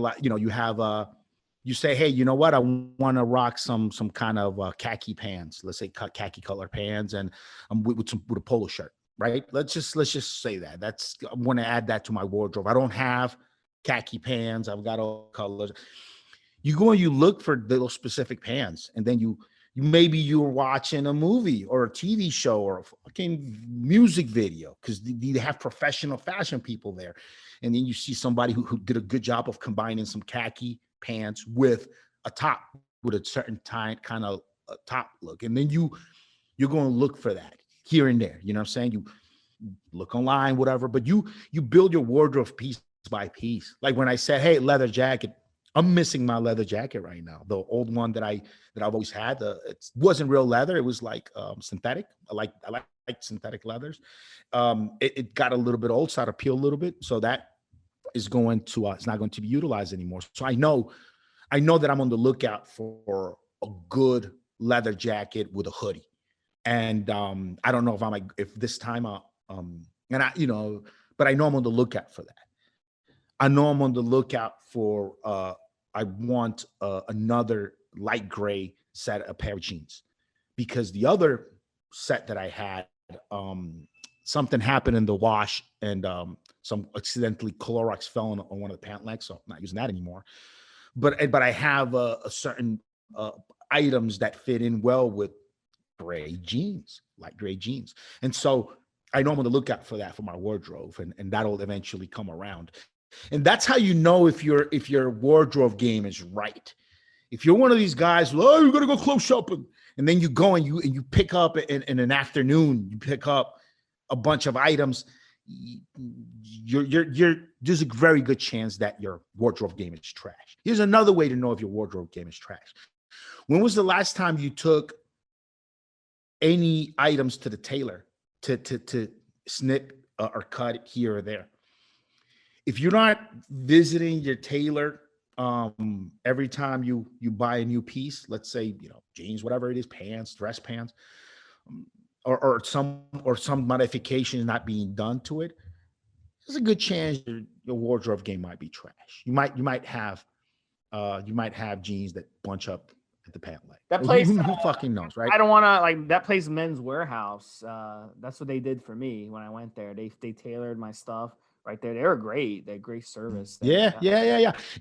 say, hey, you know what? I want to rock some kind of khaki pants. Let's say khaki color pants, and with a polo shirt, right? Let's just say that. I want to add that to my wardrobe. I don't have khaki pants. I've got all colors. You go and you look for those specific pants, and then maybe you're watching a movie or a TV show or a fucking music video because they have professional fashion people there, and then you see somebody who did a good job of combining some khaki pants with a top with a certain kind of top look, and then you're going to look for that here and there. You know what I'm saying? You look online, whatever, but you build your wardrobe piece by piece. Like when I said, hey, leather jacket, I'm missing my leather jacket right now. The old one that I've always had, it wasn't real leather. It was like synthetic. I like synthetic leathers. It got a little bit old, so I peel a little bit. So that is going to it's not going to be utilized anymore. So I know that I'm on the lookout for a good leather jacket with a hoodie. And I don't know if this time but I know I'm on the lookout for that. I know I'm on the lookout for I want another light gray set, a pair of jeans, because the other set that I had, something happened in the wash and some accidentally Clorox fell on one of the pant legs, so I'm not using that anymore. But I have a certain items that fit in well with gray jeans, light gray jeans, and so I know I'm on the lookout for that for my wardrobe, and that'll eventually come around. And that's how you know if your wardrobe game is right. If you're one of these guys, oh, you're gonna go clothes shopping, and then you go and you pick up in an afternoon, you pick up a bunch of items, there's a very good chance that your wardrobe game is trash. Here's another way to know if your wardrobe game is trash. When was the last time you took any items to the tailor to snip or cut it here or there? If you're not visiting your tailor Every time you buy a new piece, let's say, jeans, whatever it is, pants, dress pants, or some modification is not being done to it, there's a good chance your wardrobe game might be trash. You might have jeans that bunch up at the pant leg. That place, who fucking knows, right? I don't want to like that place, Men's Warehouse. That's what they did for me when I went there. They tailored my stuff right there. They were great. They had great service. Yeah.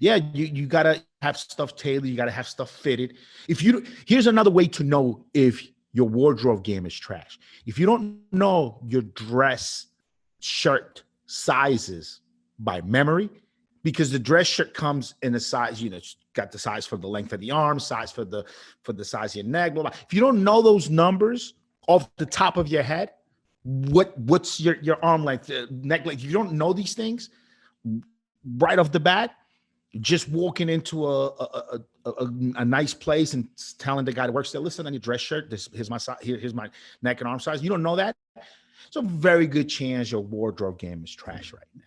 You gotta have stuff tailored. You gotta have stuff fitted. Here's another way to know if your wardrobe game is trash. If you don't know your dress shirt sizes by memory, because the dress shirt comes in a size, it's got the size for the length of the arm, size for the size of your neck, blah, blah. If you don't know those numbers off the top of your head, what's your arm length, neck length, if you don't know these things right off the bat, just walking into a nice place and telling the guy that works there, listen, on your dress shirt, here's my size, here's my neck and arm size. You don't know that, it's a very good chance your wardrobe game is trash right now.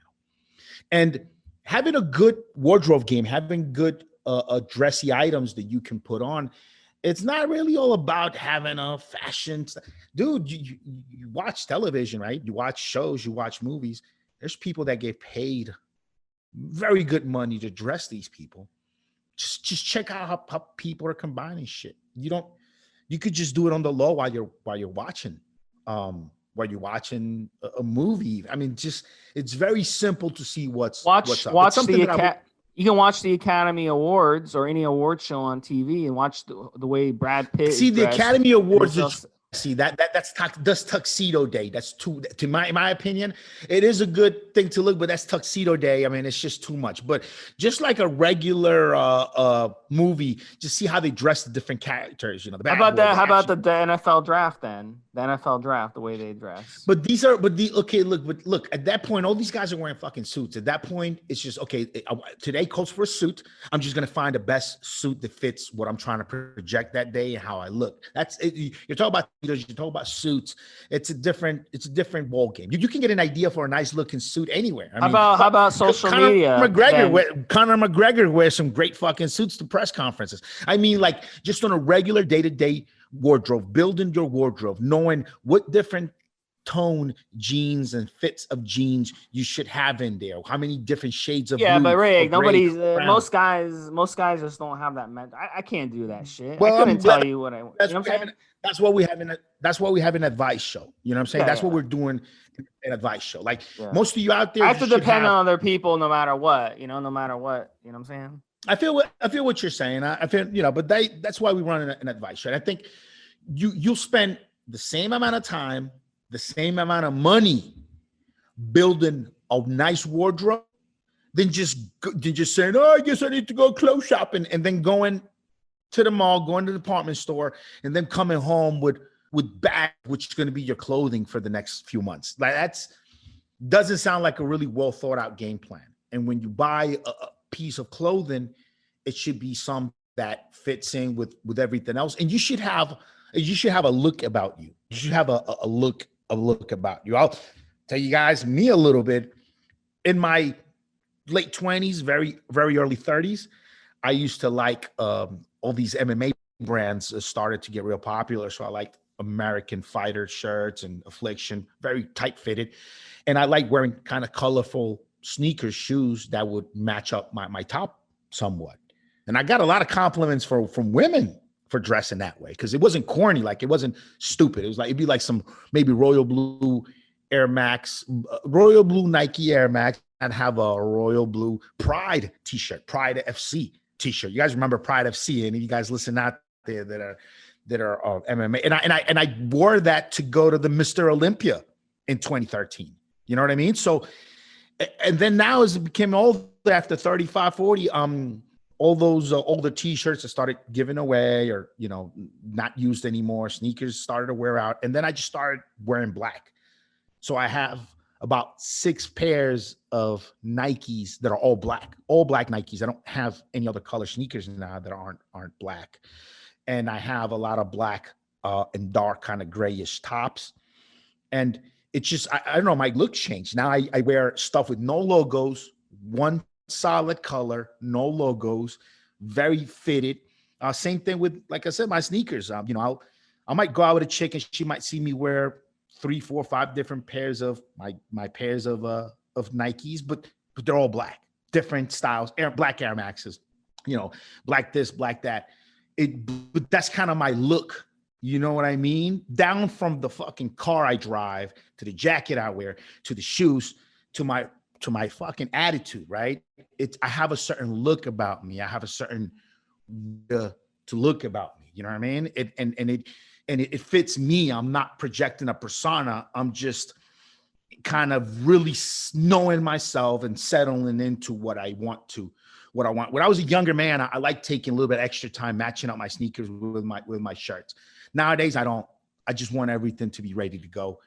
And having a good wardrobe game, having good dressy items that you can put on, it's not really all about having a fashion. Dude, you watch television, right? You watch shows, you watch movies. There's people that get paid very good money to dress these people. Just check out how people are combining shit. You could just do it on the low while you're watching a movie. I mean, it's very simple to see what's up. You can watch the Academy Awards or any award show on TV and watch the way Brad Pitt. See, the Academy Awards that's tuxedo day. That's to my opinion, it is a good thing to look, but that's tuxedo day. I mean, it's just too much. But just like a regular movie, just see how they dress the different characters. How about the NFL draft then? The NFL draft, the way they dress. But look, at that point, all these guys are wearing fucking suits. At that point, it's just okay. Today calls for a suit. I'm just gonna find the best suit that fits what I'm trying to project that day and how I look. That's it. You're talking about you talk about suits. It's a different ball game. You can get an idea for a nice looking suit anywhere. How about social media? Conor McGregor wears some great fucking suits to press conferences. I mean, like just on a regular day-to-day wardrobe, building your wardrobe, knowing what different tone jeans and fits of jeans you should have in there, how many different shades of blue, but Rick, most guys just don't have that I can't do that shit. Well, I couldn't tell you what I that's what we have an advice show. You know what I'm saying? That's what we're doing, an advice show. Like most of you out there, I have to depend on other people no matter what. You know what I'm saying? I feel what you're saying. I feel, but that's why we run an advice show. And I think you'll spend the same amount of time, the same amount of money building a nice wardrobe than just saying, oh, I guess I need to go clothes shopping, and then going to the mall, going to the department store, and then coming home with bag, which is going to be your clothing for the next few months. Like doesn't sound like a really well thought out game plan. And when you buy a piece of clothing, it should be some that fits in with everything else. And you should have a look about you. You should have a look about you. I'll tell you guys me a little bit. In my late 20s, very, very early 30s, I used to like all these MMA brands started to get real popular. So I liked American Fighter shirts and Affliction, very tight fitted. And I like wearing kind of colorful sneakers, shoes that would match up my top somewhat. And I got a lot of compliments from women for dressing that way, because it wasn't corny, like it wasn't stupid. It was like, it'd be like some maybe royal blue Air Max, royal blue Nike Air Max, and have a royal blue Pride t-shirt, Pride FC t-shirt. You guys remember Pride FC? And you guys listen out there that are MMA. And I wore that to go to the Mr. Olympia in 2013. You know what I mean? So, and then now as it became old, after 35, 40, all those older t-shirts that started giving away or, not used anymore. Sneakers started to wear out. And then I just started wearing black. So I have about 6 pairs of Nikes that are all black Nikes. I don't have any other color sneakers now that aren't black. And I have a lot of black and dark kind of grayish tops. And it's just, I don't know, my look changed. Now I wear stuff with no logos, one solid color, no logos, very fitted. Same thing with, like I said, my sneakers. I might go out with a chick and she might see me wear 3, 4, 5 different pairs of my pairs of Nikes, but they're all black, different styles, black Air Maxes, black this, black that. But that's kind of my look. You know what I mean? Down from the fucking car I drive, to the jacket I wear, to the shoes, to my fucking attitude, right? I have a certain look about me. I have a certain to look about me. You know what I mean? It fits me. I'm not projecting a persona. I'm just kind of really knowing myself and settling into what I want. When I was a younger man, I like taking a little bit extra time matching up my sneakers with my shirts. Nowadays, I don't. I just want everything to be ready to go.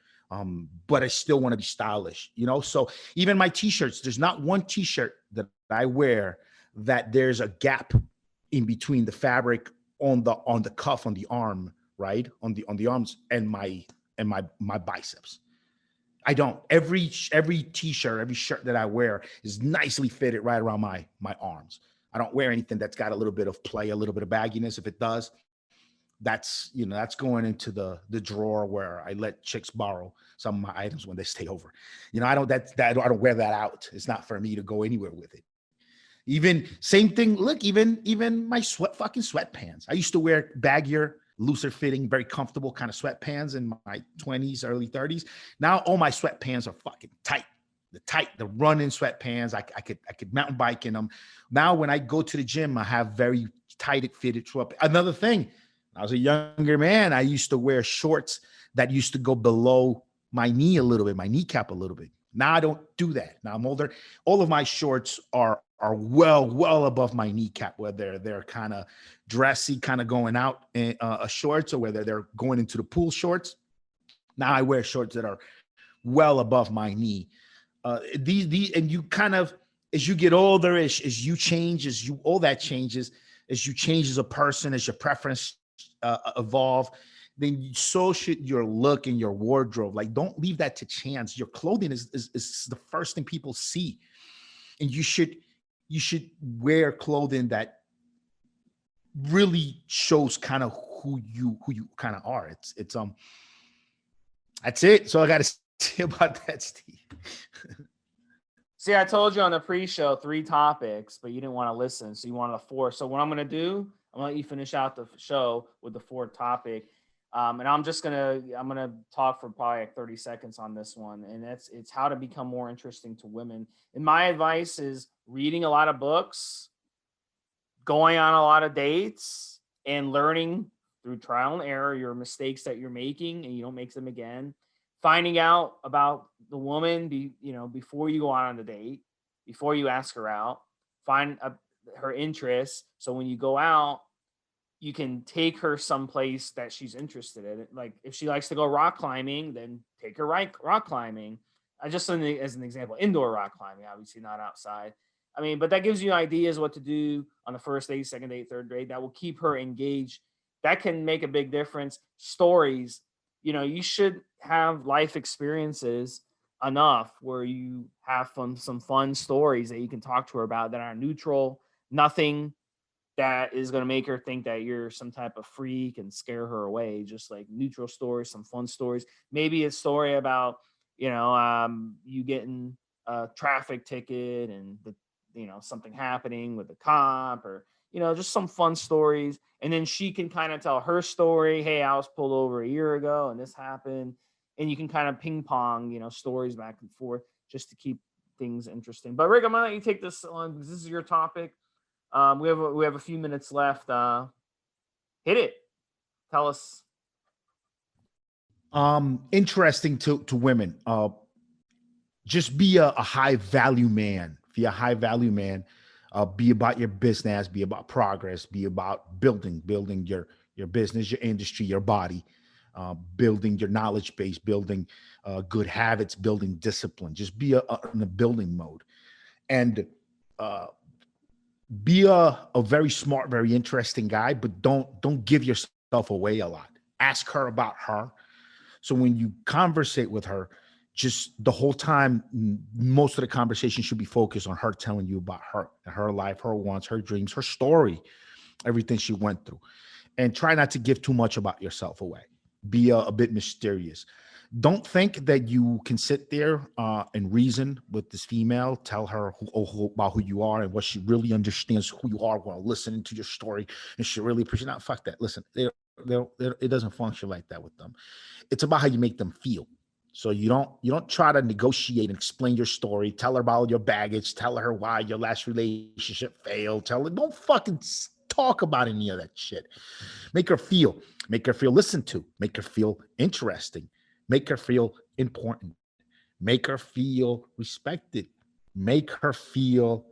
But I still want to be stylish, So even my t-shirts, there's not one t-shirt that I wear that there's a gap in between the fabric on the cuff, on the arm, right? On the arms and my biceps. I don't. Every t-shirt, every shirt that I wear is nicely fitted right around my arms. I don't wear anything that's got a little bit of play, a little bit of bagginess. If it does, that's going into the drawer where I let chicks borrow some of my items when they stay over. I don't wear that out. It's not for me to go anywhere with it. Even same thing. Look, even my sweatpants. I used to wear baggier, looser fitting, very comfortable kind of sweatpants in my 20s, early 30s. Now all my sweatpants are fucking tight. The running sweatpants. I could mountain bike in them. Now when I go to the gym, I have very tight fitted sweatpants. Another thing, I was a younger man. I used to wear shorts that used to go below my knee a little bit, my kneecap a little bit. Now I don't do that. Now I'm older. All of my shorts are well above my kneecap, whether they're kind of dressy, kind of going out in shorts, or whether they're going into the pool shorts. Now I wear shorts that are well above my knee. These and you kind of, as you get older, as you change, all that changes, as you change as a person, as your preference evolve, then so should your look and your wardrobe. Like, don't leave that to chance. Your clothing is the first thing people see, and you should wear clothing that really shows kind of who you kind of are. It's that's it. So I got to say about that, Steve. See, I told you on the pre-show 3 topics, but you didn't want to listen, so you wanted a 4. So what I'm going to do, I'm going to let you finish out the show with the 4th topic. And I'm going to talk for probably like 30 seconds on this one. And it's how to become more interesting to women. And my advice is reading a lot of books, going on a lot of dates, and learning through trial and error your mistakes that you're making, and you don't make them again. Finding out about the woman, before you go on the date, before you ask her out, find her interests. So when you go out, you can take her someplace that she's interested in. Like if she likes to go rock climbing, then take her rock climbing. Just as an example, indoor rock climbing, obviously not outside. But that gives you ideas what to do on the first date, second date, third date. That will keep her engaged. That can make a big difference. Stories, you should have life experiences enough where you have some fun stories that you can talk to her about that are neutral, nothing that is going to make her think that you're some type of freak and scare her away. Just like neutral stories, some fun stories. Maybe a story about, you getting a traffic ticket and something happening with a cop, or, just some fun stories. And then she can kind of tell her story. Hey, I was pulled over a year ago and this happened. And you can kind of ping pong, stories back and forth just to keep things interesting. But Rick, I'm going to let you take this on because this is your topic. We have a few minutes left. Hit it. Tell us. Interesting to women. Just be a high value man. Be a high value man. Be about your business. Be about progress. Be about building your business, your industry, your body. Building your knowledge base. Building good habits. Building discipline. Just be in a building mode, and be a very smart, very interesting guy, but don't give yourself away a lot. Ask her about her. So when you conversate with her, just the whole time, most of the conversation should be focused on her telling you about her life, her wants, her dreams, her story, everything she went through. And try not to give too much about yourself away. Be a bit mysterious. Don't think that you can sit there and reason with this female, tell her about who you are and what she really understands who you are while listening to your story, and she really appreciates. Not fuck that. Listen, it doesn't function like that with them. It's about how you make them feel. So you don't try to negotiate and explain your story. Tell her about your baggage. Tell her why your last relationship failed. Tell her, don't fucking talk about any of that shit. Make her feel listened to. Make her feel interesting. Make her feel important. Make her feel respected. Make her feel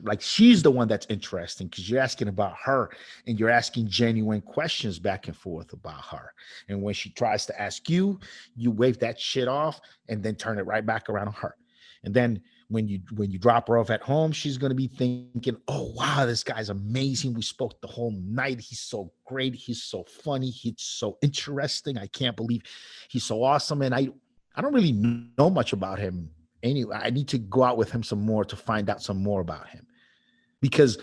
like she's the one that's interesting, because you're asking about her and you're asking genuine questions back and forth about her. And when she tries to ask you, you wave that shit off and then turn it right back around on her. And then when you drop her off at home, she's going to be thinking, oh, wow, this guy's amazing. We spoke the whole night. He's so great. He's so funny. He's so interesting. I can't believe he's so awesome. And I don't really know much about him anyway. I need to go out with him some more to find out some more about him, because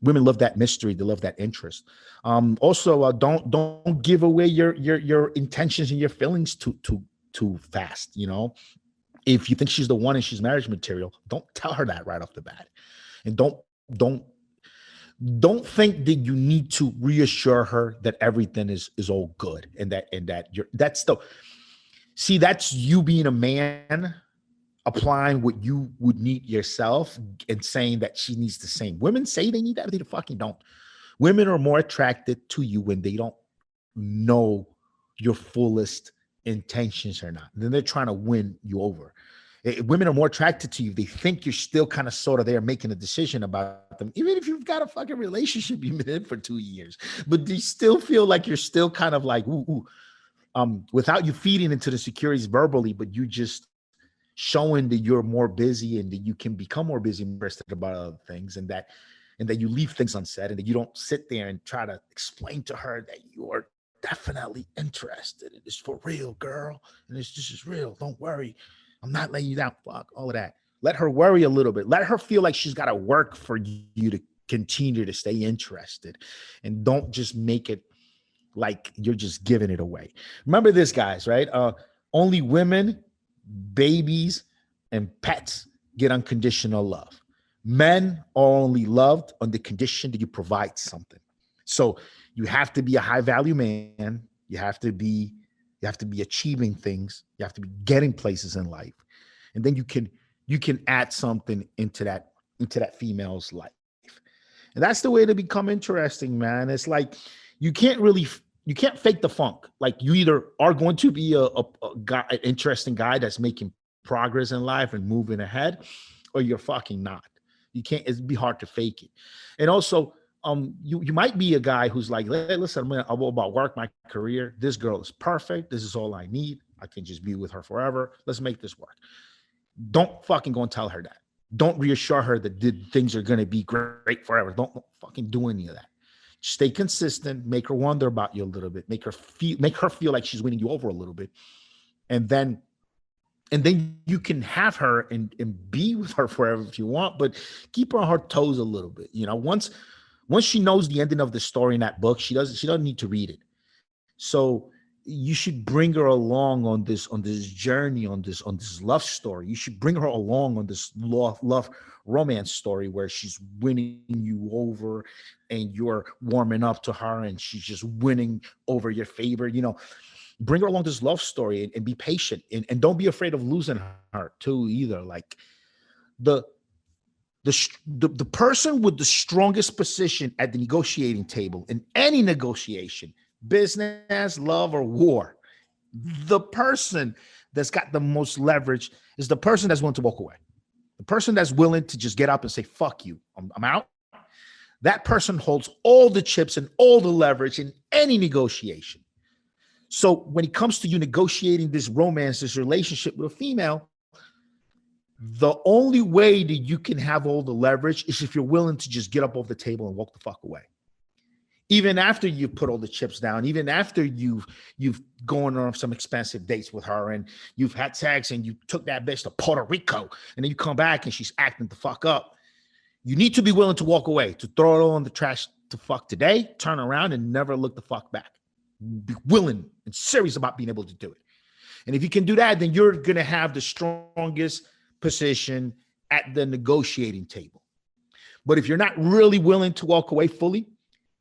women love that mystery. They love that interest. Also, don't give away your intentions and your feelings too fast. You know, if you think she's the one and she's marriage material, don't tell her that right off the bat. And don't think that you need to reassure her that everything is all good and that that's you being a man applying what you would need yourself and saying that she needs the same. Women say they need that, but they fucking don't. Women are more attracted to you when they don't know your fullest intentions or not. Then they're trying to win you over. Women are more attracted to you. They think you're still kind of sort of there making a decision about them, even if you've got a fucking relationship you've been in for 2 years, but they still feel like you're still kind of like, without you feeding into the securities verbally, but you just showing that you're more busy and that you can become more busy and interested about other things, and that you leave things unsaid, and that you don't sit there and try to explain to her that you are definitely interested. It's for real, girl. And this is real. Don't worry. I'm not letting you down. Fuck all of that. Let her worry a little bit. Let her feel like she's got to work for you to continue to stay interested. And don't just make it like you're just giving it away. Remember this, guys, right? Only women, babies, and pets get unconditional love. Men are only loved on the condition that you provide something. So you have to be a high value man. You have to be achieving things. You have to be getting places in life. And then you can add something into that female's life. And that's the way to become interesting, man. It's like you can't fake the funk. Like you either are going to be a guy, an interesting guy that's making progress in life and moving ahead, or you're fucking not. You can't, it'd be hard to fake it. And also, you might be a guy who's like, hey, listen, I'm all about work, my career. This girl is perfect. This is all I need. I can just be with her forever. Let's make this work. Don't fucking go and tell her that. Don't reassure her that things are going to be great forever. Don't fucking do any of that. Stay consistent. Make her wonder about you a little bit. Make her feel like she's winning you over a little bit. And then you can have her and be with her forever if you want, but keep her on her toes a little bit. You know, once she knows the ending of the story in that book, she doesn't need to read it. So you should bring her along on this journey, on this love story. You should bring her along on this love romance story where she's winning you over and you're warming up to her and she's just winning over your favor. You know, bring her along this love story and be patient and don't be afraid of losing her too either. Like the person with the strongest position at the negotiating table in any negotiation, business, love, or war, the person that's got the most leverage is the person that's willing to walk away. The person that's willing to just get up and say, fuck you, I'm out. That person holds all the chips and all the leverage in any negotiation. So when it comes to you negotiating this romance, this relationship with a female, the only way that you can have all the leverage is if you're willing to just get up off the table and walk the fuck away. even after you put all the chips down, even after you've gone on some expensive dates with her and you've had sex and you took that bitch to Puerto Rico and then you come back and she's acting the fuck up. You need to be willing to walk away, to throw it all in the trash to fuck today, turn around and never look the fuck back. Be willing and serious about being able to do it. And if you can do that, then you're going to have the strongest position at the negotiating table. But if you're not really willing to walk away fully,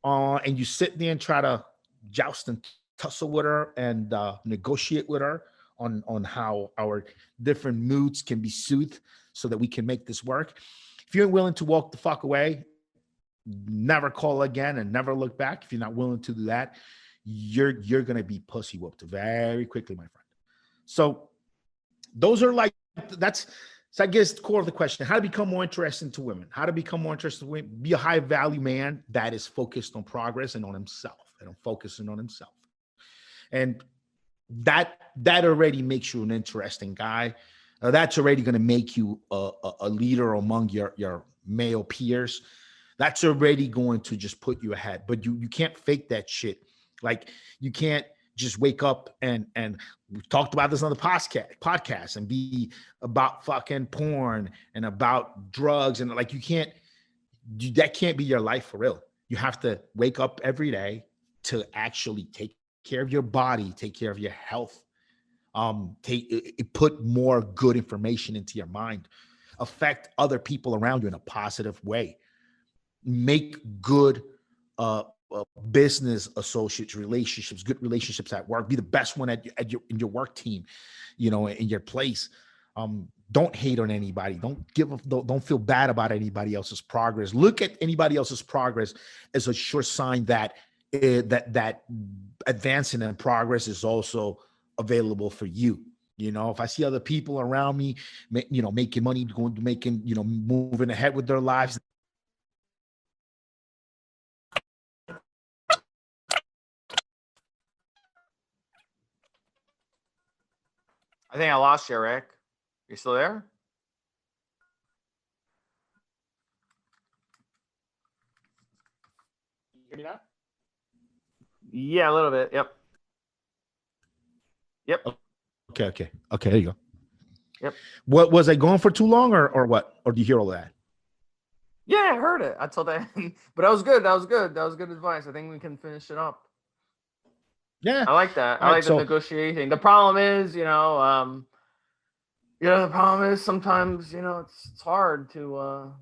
and you sit there and try to joust and tussle with her and negotiate with her on how our different moods can be soothed so that we can make this work. If you're willing to walk the fuck away, never call again and never look back. If you're not willing to do that, you're going to be pussy whooped very quickly, my friend. So those are like, so I guess the core of the question, how to become more interesting to women, how to become more interesting to women, be a high value man that is focused on progress and on himself and on focusing on himself. And that already makes you an interesting guy. That's already going to make you a leader among your male peers. That's already going to just put you ahead, but you can't fake that shit. Like you can't just wake up and we've talked about this on the podcast and be about fucking porn and about drugs. And like, that can't be your life for real. You have to wake up every day to actually take care of your body, take care of your health, put more good information into your mind, affect other people around you in a positive way, make good, business associates, relationships, good relationships at work, be the best one in your work team, in your place. Don't hate on anybody. Don't feel bad about anybody else's progress. Look at anybody else's progress as a sure sign that that advancing and progress is also available for you. If I see other people around me, making money, moving ahead with their lives, I think I lost you, Rick. You still there? You hear me now? Yeah, a little bit. Yep. Okay. There you go. Yep. What was I going for too long or what? Or do you hear all that? Yeah, I heard it. I told that, but that was good. That was good advice. I think we can finish it up. Yeah, I like that. I like the negotiating. The problem is, the problem is sometimes, it's hard to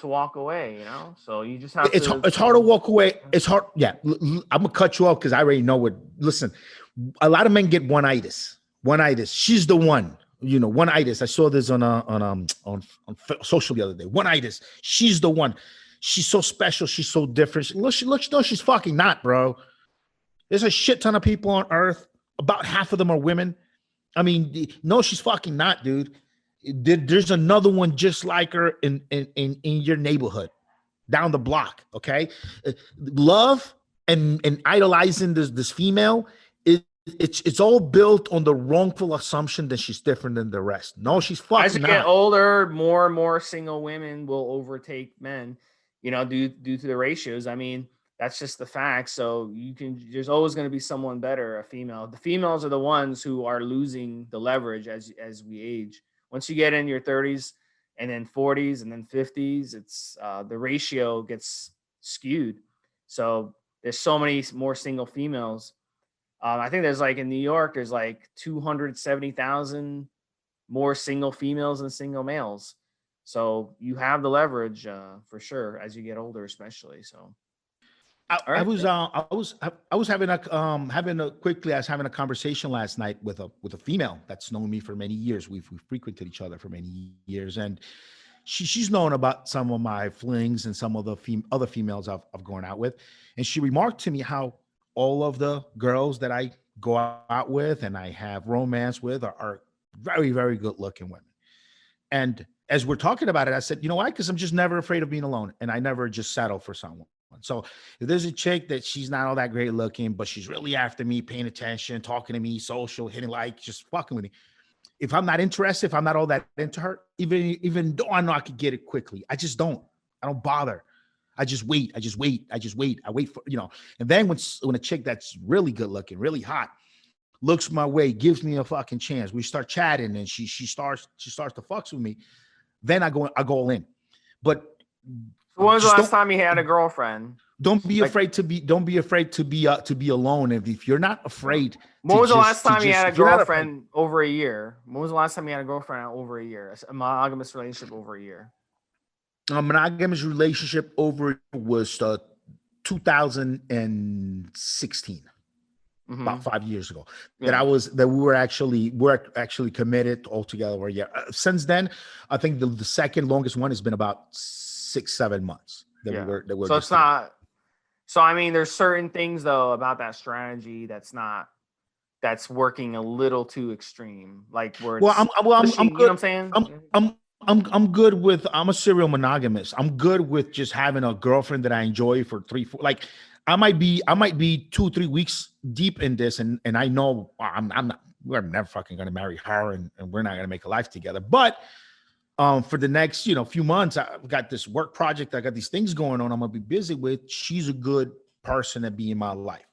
walk away, So you just have to. It's hard to walk away. It's hard. Yeah, I'm gonna cut you off because I already know what. Listen, a lot of men get one-itis. One-itis. She's the one. One-itis. I saw this on social the other day. One-itis. She's the one. She's so special. She's so different. No, she's fucking not, bro. There's a shit ton of people on earth. About half of them are women. I mean, no, she's fucking not, dude. There's another one just like her in your neighborhood, down the block. Okay, love and idolizing this female, it's all built on the wrongful assumption that she's different than the rest. No, she's fucking not. As you get older, more and more single women will overtake men. Due to the ratios. I mean, that's just the fact. So there's always going to be someone better, a female. The females are the ones who are losing the leverage as we age. Once you get in your 30s and then 40s and then 50s, it's the ratio gets skewed. So there's so many more single females. I think there's in New York, there's 270,000 more single females than single males. So you have the leverage for sure as you get older, especially. So. I was having a conversation last night with a female that's known me for many years. We've frequented each other for many years, and she's known about some of my flings and some of the other females I've gone out with, and she remarked to me how all of the girls that I go out with and I have romance with are very, very good looking women. And as we're talking about it, I said, you know why? Because I'm just never afraid of being alone, and I never just settle for someone. So if there's a chick that she's not all that great looking, but she's really after me, paying attention, talking to me, social, hitting just fucking with me. If I'm not interested, if I'm not all that into her, even though I know I could get it quickly, I just don't. I don't bother. I just wait. I wait for, and then when a chick that's really good looking, really hot, looks my way, gives me a fucking chance, we start chatting, and she starts to fucks with me, then I go all in. But when was the last time you had a girlfriend? Don't be afraid to be alone. If you're not afraid. When was the last time you had a girlfriend over a year? When was the last time you had a girlfriend over a year? A monogamous relationship over a year? A monogamous relationship over was 2016. About 5 years ago, that we were actually committed all together for a year. Since then, I think the second longest one has been about 6-7 months that we were. So it's not. So I mean, there's certain things though about that strategy that's working a little too extreme. Like where it's I'm good. You know what I'm saying? I'm good with. I'm a serial monogamist. I'm good with just having a girlfriend that I enjoy for 3-4. Like I might be 2-3 weeks deep in this, and I know I'm not. We're never fucking gonna marry her, and we're not gonna make a life together. But for the next few months, I've got this work project. I got these things going on. I'm gonna be busy with. She's a good person to be in my life.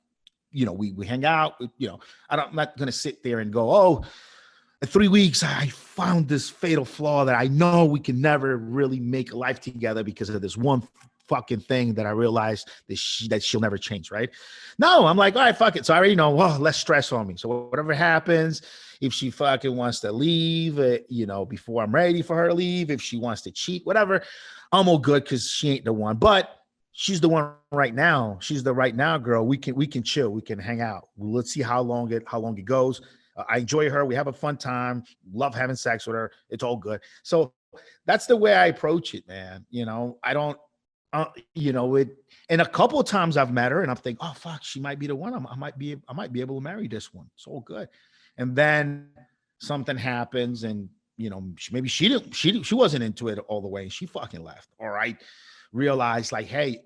We hang out. I'm not gonna sit there and go, oh, in 3 weeks I found this fatal flaw that I know we can never really make a life together because of this one fucking thing that I realized that she'll never change, right? No, I'm like, all right, fuck it. So I already know, well, less stress on me. So whatever happens, if she fucking wants to leave, before I'm ready for her to leave, if she wants to cheat, whatever, I'm all good because she ain't the one. But she's the one right now. She's the right now girl. We can chill. We can hang out. Let's see how long it goes. I enjoy her. We have a fun time. Love having sex with her. It's all good. So that's the way I approach it, man. I don't. And a couple of times I've met her and I'm thinking, oh fuck, she might be the one. I might be able to marry this one. It's all good. And then something happens, and maybe she wasn't into it all the way, and she fucking left. All right, realized like, hey,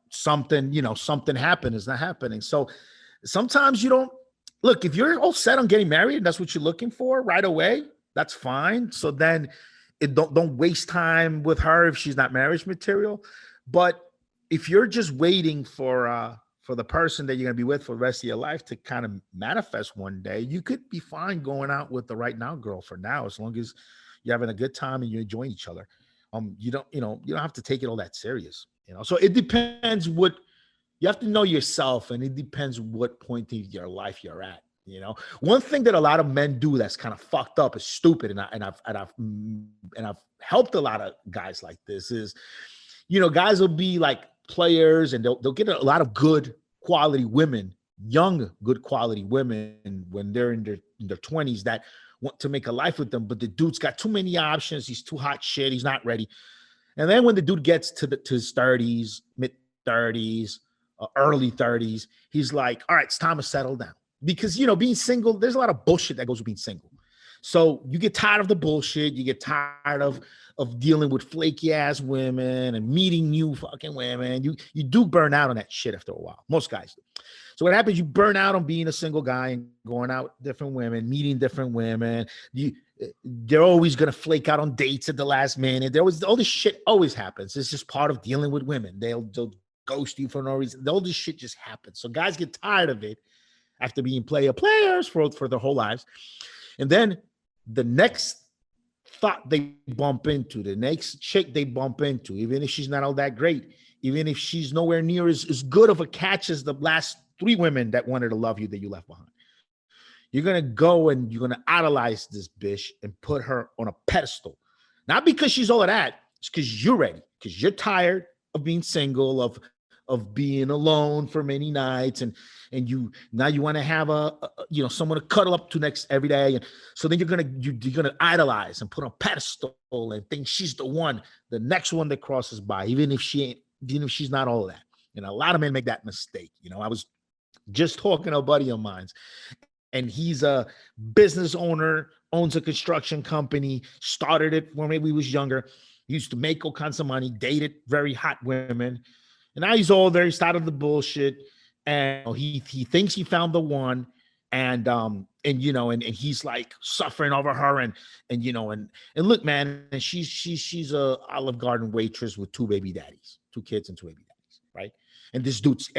something happened. It's not happening. So sometimes you don't look, if you're all set on getting married and that's what you're looking for right away, that's fine. So then don't waste time with her if she's not marriage material. But if you're just waiting for the person that you're going to be with for the rest of your life to kind of manifest one day, you could be fine going out with the right now girl for now, as long as you're having a good time and you're enjoying each other. You don't have to take it all that serious, So it depends what you have to know yourself, and it depends what point in your life you're at. One thing that a lot of men do that's kind of fucked up, is stupid, and I've helped a lot of guys like this is, guys will be like players, and they'll get a lot of good quality women, young good quality women, when they're in their 20s, that want to make a life with them, but the dude's got too many options. He's too hot shit. He's not ready. And then when the dude gets to his 30s, mid 30s, early 30s, he's like, all right, it's time to settle down. Because, being single, there's a lot of bullshit that goes with being single. So you get tired of the bullshit. You get tired of dealing with flaky ass women and meeting new fucking women. You do burn out on that shit after a while. Most guys do. So what happens, you burn out on being a single guy and going out with different women, meeting different women. They're always going to flake out on dates at the last minute. All this shit always happens. It's just part of dealing with women. They'll ghost you for no reason. All this shit just happens. So guys get tired of it after being players for their whole lives. And then the next thought they bump into, the next chick they bump into, even if she's not all that great, even if she's nowhere near as good of a catch as the last 3 women that wanted to love you that you left behind, you're going to go and you're going to idolize this bitch and put her on a pedestal. Not because she's all of that. It's because you're ready, because you're tired of being single, of being alone for many nights, and you want to have someone to cuddle up to next every day, and so then you're gonna idolize and put on a pedestal and think she's the one, the next one that crosses by, even if she's not all of that. A lot of men make that mistake. I was just talking to a buddy of mine, and he's a business owner, owns a construction company, started it when maybe he was younger. He used to make all kinds of money, dated very hot women. And now he's older. He's tired of the bullshit, and he thinks he found the one, and he's like suffering over her, and look, man, and she's a Olive Garden waitress with 2 baby daddies. 2 kids and 2 baby daddies, right? And this dude's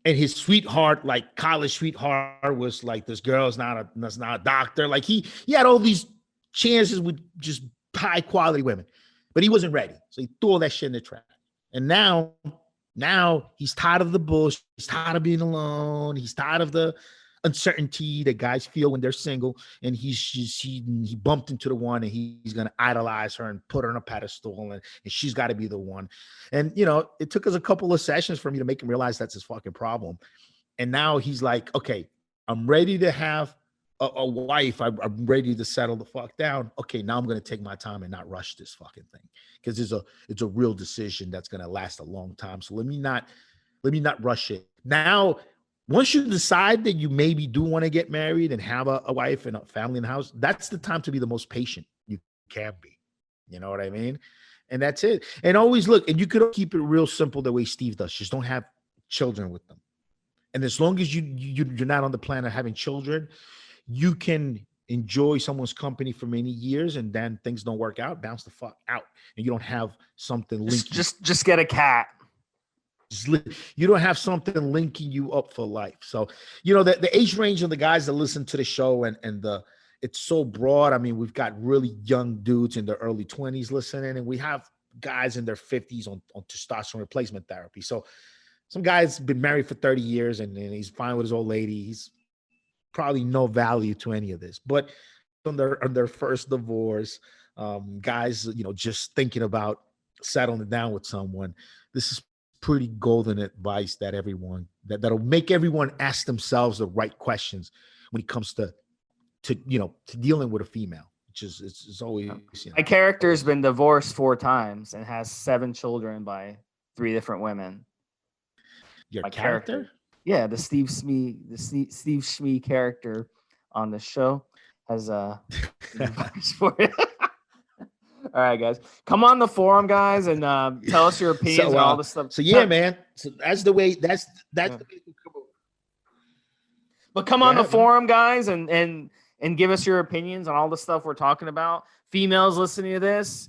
and his sweetheart, like college sweetheart, was like, this girl's that's not a doctor. Like he had all these chances with just high quality women, but he wasn't ready. So he threw all that shit in the trash. And now he's tired of the bullshit. He's tired of being alone. He's tired of the uncertainty that guys feel when they're single. And he bumped into the one, and he's gonna idolize her and put her on a pedestal, and she's got to be the one. And it took us a couple of sessions for me to make him realize that's his fucking problem. And now he's like, okay, I'm ready to have a wife. I'm ready to settle the fuck down. Okay, now I'm gonna take my time and not rush this fucking thing, because it's a real decision that's gonna last a long time. So let me not rush it. Now, once you decide that you maybe do want to get married and have a wife and a family in the house, that's the time to be the most patient you can be. You know what I mean? And that's it. And always look, and you could keep it real simple the way Steve does. Just don't have children with them. And as long as you're not on the plan of having children, you can enjoy someone's company for many years, and then things don't work out, bounce the fuck out, and you don't have something linking. Just get a cat. You don't have something linking you up for life. So, the age range of the guys that listen to the show and it's so broad. I mean, we've got really young dudes in their early 20s listening, and we have guys in their 50s on testosterone replacement therapy. So some guy's been married for 30 years and he's fine with his old lady. He's probably no value to any of this, but on their first divorce, guys, just thinking about settling down with someone, this is pretty golden advice that'll make everyone ask themselves the right questions when it comes to dealing with a female, which is it's always. My character's been divorced 4 times and has 7 children by 3 different women. Your character? Yeah, the Stevesmi character on the show has divorce for it. All right, guys, come on the forum, guys, and tell us your opinions on all this stuff. So yeah, man. So that's the way. That's the way. But come on the forum, guys, and give us your opinions on all the stuff we're talking about. Females listening to this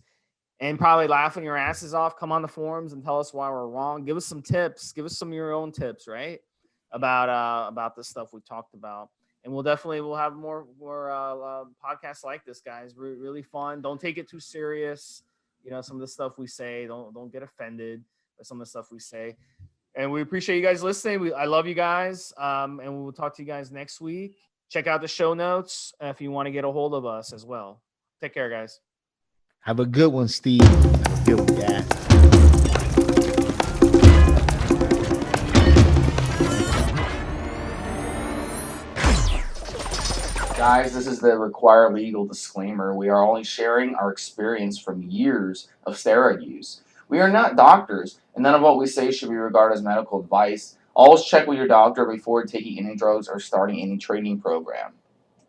and probably laughing your asses off, come on the forums and tell us why we're wrong. Give us some tips. Give us some of your own tips, right? About the stuff we talked about. And we'll have more podcasts like this, guys. Really fun. Don't take it too serious. Some of the stuff we say, don't get offended by some of the stuff we say. And we appreciate you guys listening. I love you guys. And we will talk to you guys next week. Check out the show notes if you want to get a hold of us as well. Take care, guys. Have a good one, Steve. Have a good one, guys. Guys, this is the required legal disclaimer. We are only sharing our experience from years of steroid use. We are not doctors, and none of what we say should be regarded as medical advice. Always check with your doctor before taking any drugs or starting any training program.